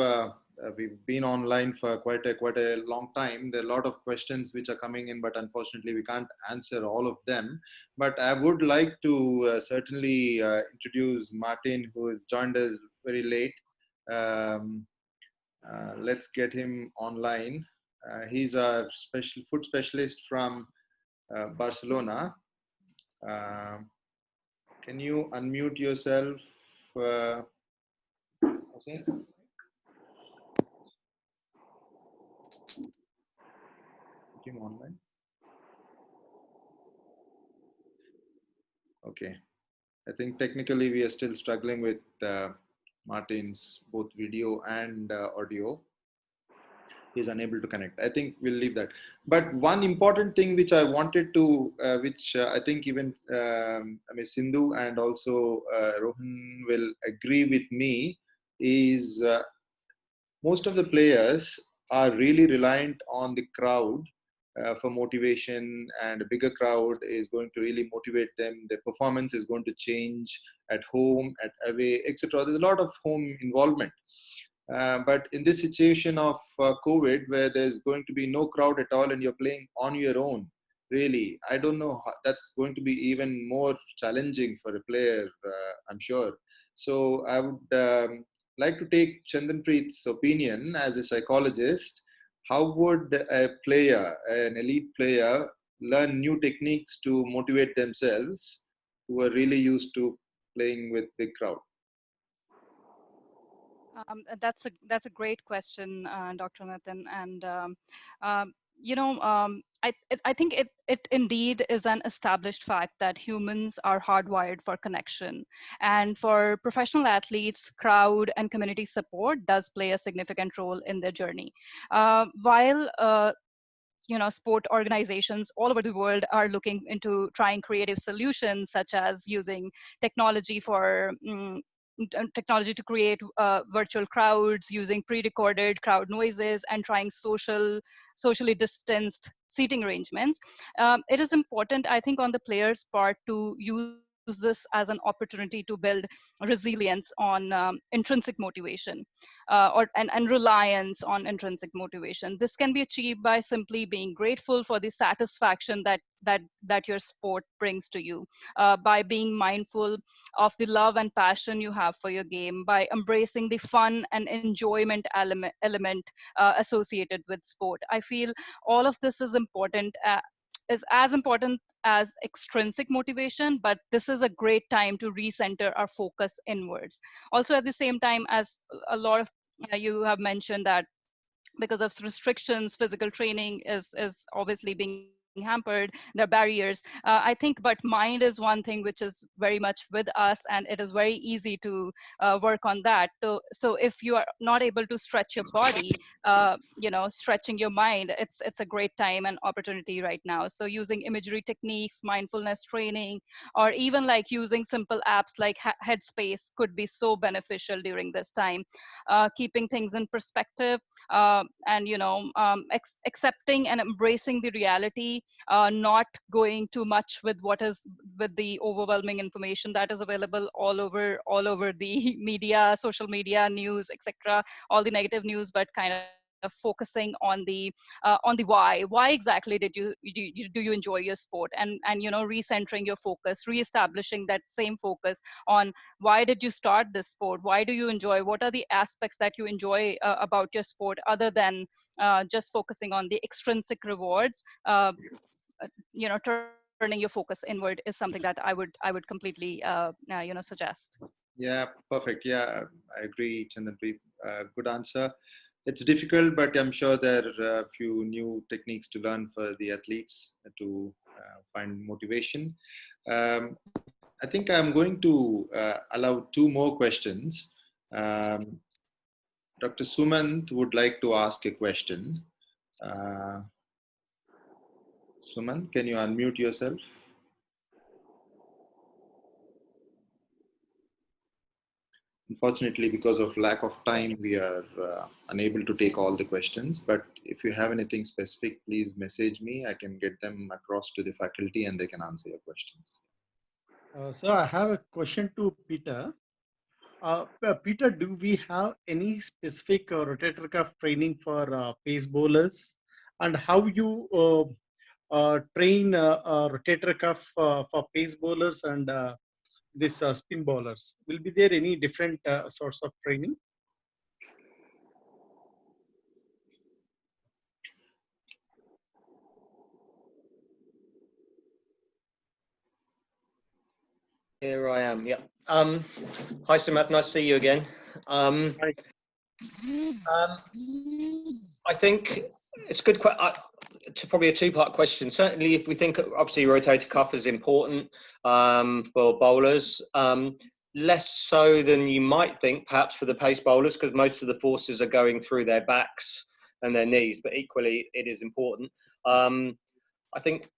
Speaker 1: been online for quite a long time. There are a lot of questions which are coming in, but unfortunately we can't answer all of them. But I would like to certainly introduce Martin, who has joined us very late. Let's get him online. He's our food specialist from Barcelona. Can you unmute yourself? Okay. Put him online. Okay. I think technically we are still struggling with Martin's both video and audio. He's unable to connect. I think we'll leave that. But one important thing which I wanted to, which I think even Sindhu and also Rohan will agree with me, is most of the players are really reliant on the crowd for motivation, and a bigger crowd is going to really motivate them. Their performance is going to change at home, at away, etc. There's a lot of home involvement. But in this situation of COVID, where there's going to be no crowd at all and you're playing on your own, really, I don't know, that's going to be even more challenging for a player, I'm sure. So I would like to take Chandanpreet's opinion as a psychologist. How would a player, an elite player, learn new techniques to motivate themselves who are really used to playing with big crowd?
Speaker 6: That's a great question, Dr. Nathan, and I think it indeed is an established fact that humans are hardwired for connection, and for professional athletes, crowd and community support does play a significant role in their journey. While sport organizations all over the world are looking into trying creative solutions, such as using technology for technology to create virtual crowds, using pre-recorded crowd noises, and trying socially distanced seating arrangements. It is important, I think, on the players' part to use this as an opportunity to build resilience on intrinsic motivation, and reliance on intrinsic motivation. This can be achieved by simply being grateful for the satisfaction that your sport brings to you, by being mindful of the love and passion you have for your game, by embracing the fun and enjoyment element associated with sport. I feel all of this is important. Is as important as extrinsic motivation, but this is a great time to recenter our focus inwards. Also, at the same time, as a lot of you have mentioned that because of restrictions, physical training is obviously being hampered. There are barriers. I think, but mind is one thing which is very much with us, and it is very easy to work on that. So if you are not able to stretch your body, stretching your mind, it's a great time and opportunity right now. So using imagery techniques, mindfulness training, or even like using simple apps like Headspace could be so beneficial during this time. Keeping things in perspective, and accepting and embracing the reality, not going too much with with the overwhelming information that is available all over the media, social media, news, etc., all the negative news, but kind of focusing on the why exactly do you enjoy your sport, and recentering your focus, reestablishing that same focus on why did you start this sport, why do you enjoy, what are the aspects that you enjoy about your sport, other than just focusing on the extrinsic rewards. Turning your focus inward is something that I would completely suggest.
Speaker 1: Yeah, perfect. Yeah, I agree, Chandanpreet. Good answer. It's difficult, but I'm sure there are a few new techniques to learn for the athletes to find motivation. I think I'm going to allow two more questions. Dr. Sumant would like to ask a question. Sumant, can you unmute yourself? Unfortunately, because of lack of time, we are unable to take all the questions. But if you have anything specific, please message me. I can get them across to the faculty and they can answer your questions.
Speaker 10: So I have a question to Peter. Peter, do we have any specific rotator cuff training for pace bowlers, and how you train rotator cuff for pace bowlers and this spin bowlers? Will be there any different sorts of training?
Speaker 4: Here I am. Yeah. Hi, Sumath. Nice to see you again.
Speaker 10: Hi.
Speaker 4: I think it's good. It's probably a two-part question. Certainly, if we think obviously rotator cuff is important for bowlers, less so than you might think, perhaps for the pace bowlers, because most of the forces are going through their backs and their knees. But equally, it is important. I think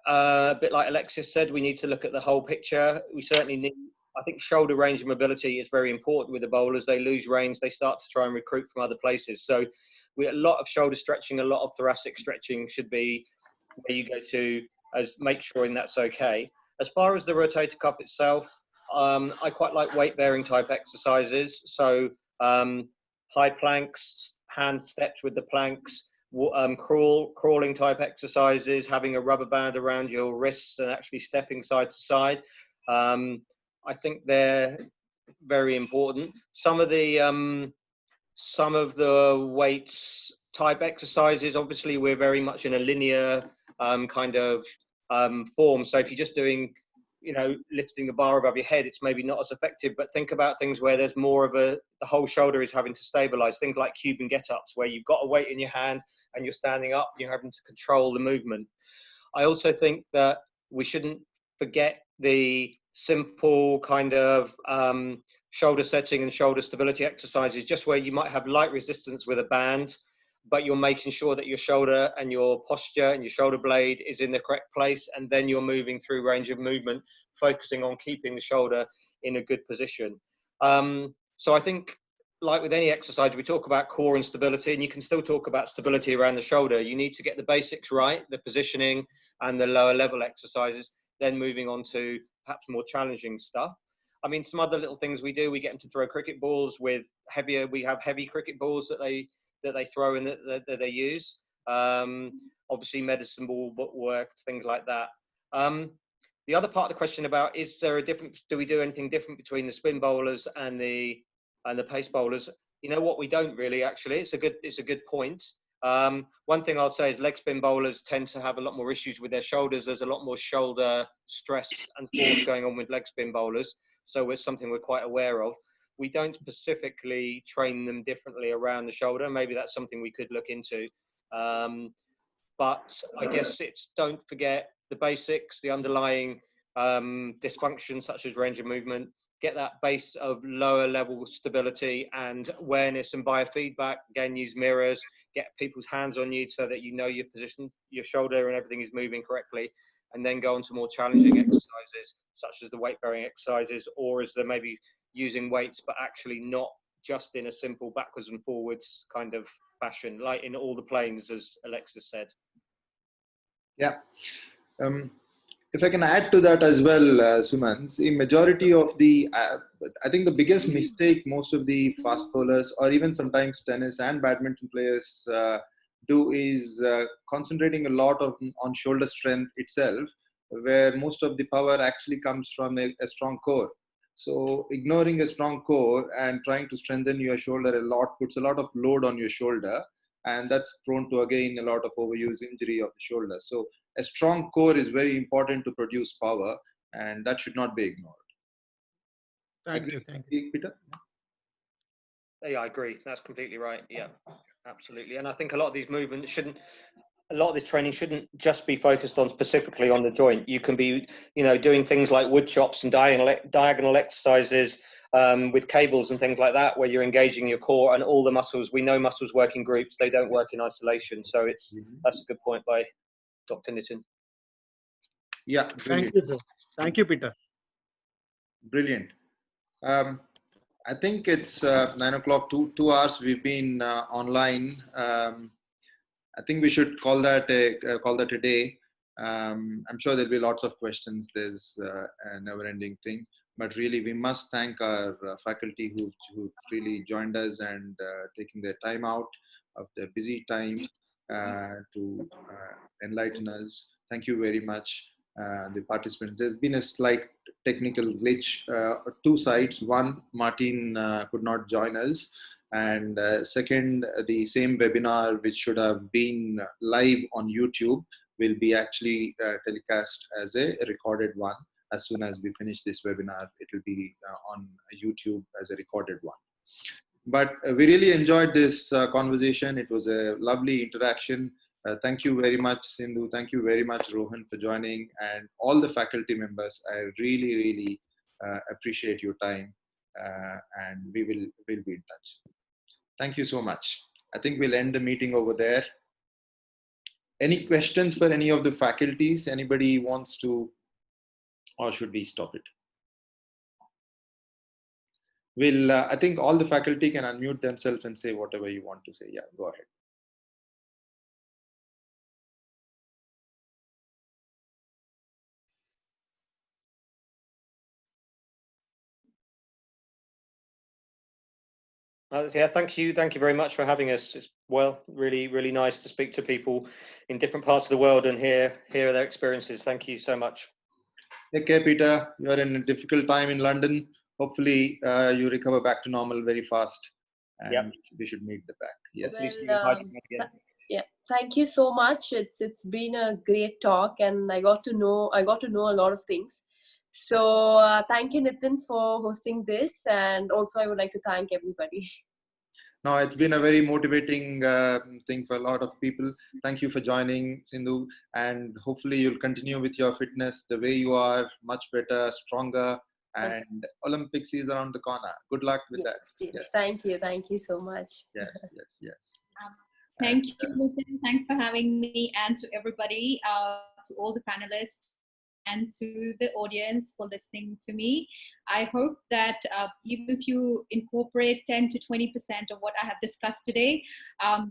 Speaker 4: a bit like Alexis said, we need to look at the whole picture. We certainly need. I think shoulder range and mobility is very important with the bowlers. They lose range, they start to try and recruit from other places. So a lot of shoulder stretching, a lot of thoracic stretching should be where you go to as make sure that's okay. As far as the rotator cuff itself, I quite like weight bearing type exercises. So high planks, hand steps with the planks, crawling type exercises, having a rubber band around your wrists and actually stepping side to side. I think they're very important. Some of the weights type exercises, obviously we're very much in a linear kind of form. So if you're just doing, lifting the bar above your head, it's maybe not as effective. But think about things where there's more of the whole shoulder is having to stabilize. Things like Cuban get-ups, where you've got a weight in your hand and you're standing up, you're having to control the movement. I also think that we shouldn't forget the simple kind of shoulder setting and shoulder stability exercises, just where you might have light resistance with a band, but you're making sure that your shoulder and your posture and your shoulder blade is in the correct place, and then you're moving through range of movement, focusing on keeping the shoulder in a good position. So I think, like with any exercise, we talk about core and stability, and you can still talk about stability around the shoulder. You need to get the basics right, the positioning and the lower level exercises, then moving on to perhaps more challenging stuff. I mean, some other little things we do, we get them to throw cricket balls with we have heavy cricket balls that they throw and that they use. Obviously medicine ball work, things like that. The other part of the question about, is there a difference, do we do anything different between the spin bowlers and the pace bowlers? You know what, we don't really actually. It's a good point. One thing I'll say is leg spin bowlers tend to have a lot more issues with their shoulders. There's a lot more shoulder stress and force going on with leg spin bowlers. So it's something we're quite aware of. We don't specifically train them differently around the shoulder. Maybe that's something we could look into. But I guess don't forget the basics, the underlying dysfunction such as range of movement. Get that base of lower level stability and awareness and biofeedback. Again, use mirrors, get people's hands on you so that you know your position, your shoulder and everything is moving correctly. And then go on to more challenging exercises, such as the weight bearing exercises, or as they're maybe using weights, but actually not just in a simple backwards and forwards kind of fashion, like in all the planes, as Alexis said.
Speaker 1: Yeah. If I can add to that as well, Sumant, the majority of I think the biggest mistake most of the fast bowlers or even sometimes tennis and badminton players do is concentrating a lot on shoulder strength itself, where most of the power actually comes from a strong core. So ignoring a strong core and trying to strengthen your shoulder a lot puts a lot of load on your shoulder, and that's prone to again a lot of overuse injury of the shoulder. So a strong core is very important to produce power, and that should not be ignored.
Speaker 10: Thank you,
Speaker 1: Peter.
Speaker 4: Yeah, I agree. That's completely right. Yeah, absolutely. And I think a lot of these movements shouldn't. a lot of this training shouldn't just be focused on specifically on the joint. You can be, doing things like wood chops and diagonal exercises with cables and things like that, where you're engaging your core and all the muscles. We know muscles work in groups; they don't work in isolation. So that's a good point by Dr. Nitin.
Speaker 1: Yeah,
Speaker 10: thank you, sir. Thank you, Peter.
Speaker 1: Brilliant. I think it's 9 o'clock. 2 hours we've been online. I think we should call that a day. I'm sure there'll be lots of questions. There's a never-ending thing, but really we must thank our faculty who really joined us and taking their time out of their busy time to enlighten us. Thank you very much, the participants. There's been a slight technical glitch, two sides. One, Martin could not join us. And second, the same webinar, which should have been live on YouTube, will be actually telecast as a recorded one. As soon as we finish this webinar, it will be on YouTube as a recorded one. But we really enjoyed this conversation. It was a lovely interaction. Thank you very much, Sindhu. Thank you very much, Rohan, for joining, and all the faculty members. I really, really appreciate your time, and we'll be in touch. Thank you so much. I think we'll end the meeting over there. Any questions for any of the faculties? Anybody wants to, or should we stop it? We'll, I think all the faculty can unmute themselves and say whatever you want to say. Yeah, go ahead.
Speaker 4: Yeah, thank you very much for having us. It's really, really nice to speak to people in different parts of the world and hear their experiences. Thank you so much.
Speaker 1: Take care, Peter. You're in a difficult time in London. Hopefully, you recover back to normal very fast, and we should meet the back. Yes.
Speaker 5: Yeah, thank you so much. It's been a great talk, and I got to know a lot of things. So thank you, Nitin, for hosting this, and also I would like to thank everybody.
Speaker 1: No, it's been a very motivating thing for a lot of people. Thank you for joining, Sindhu, and hopefully you'll continue with your fitness the way you are, much better, stronger, and Olympics is around the corner. Good luck with that.
Speaker 5: Yes. Thank you so much.
Speaker 1: Yes.
Speaker 2: Thank you, Nitin. Thanks for having me, and to everybody, to all the panelists, and to the audience for listening to me. I hope that even if you incorporate 10 to 20% of what I have discussed today,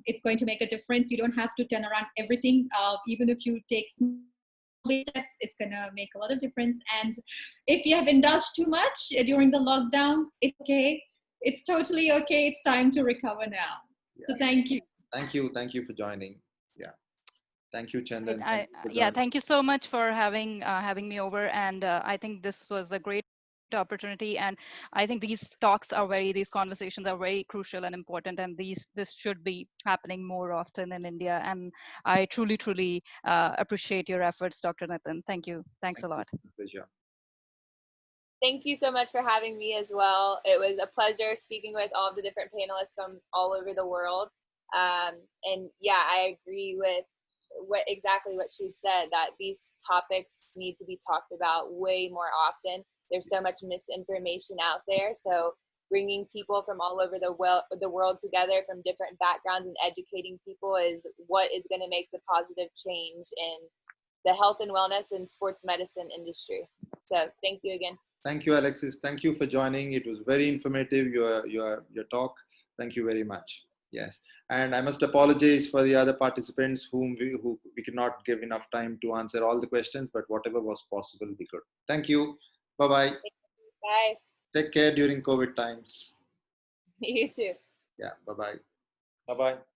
Speaker 2: it's going to make a difference. You don't have to turn around everything. Even if you take small steps, it's going to make a lot of difference. And if you have indulged too much during the lockdown, it's okay. It's totally okay. It's time to recover now. Yes. So thank you.
Speaker 1: Thank you for joining. Yeah. Thank you, Chandan.
Speaker 6: Thank you so much for having me over, and I think this was a great opportunity, and I think these conversations are very crucial and important, and this should be happening more often in India, and I truly appreciate your efforts, Dr. Nitin. Thank you. Thanks a lot.
Speaker 1: Pleasure.
Speaker 7: Thank you so much for having me as well. It was a pleasure speaking with all the different panelists from all over the world. And yeah, I agree with exactly what she said, that these topics need to be talked about way more often. There's so much misinformation out there. So bringing people from all over the world together from different backgrounds and educating people is what is going to make the positive change in the health and wellness and sports medicine industry. So thank you again.
Speaker 1: Thank you, Alexis. Thank you for joining. It was very informative, your talk. Thank you very much. Yes, and I must apologize for the other participants who we could not give enough time to answer all the questions, but whatever was possible, we could. Thank you. Bye-bye.
Speaker 7: Bye.
Speaker 1: Take care during COVID times.
Speaker 7: You too.
Speaker 1: Yeah, bye-bye.
Speaker 4: Bye-bye.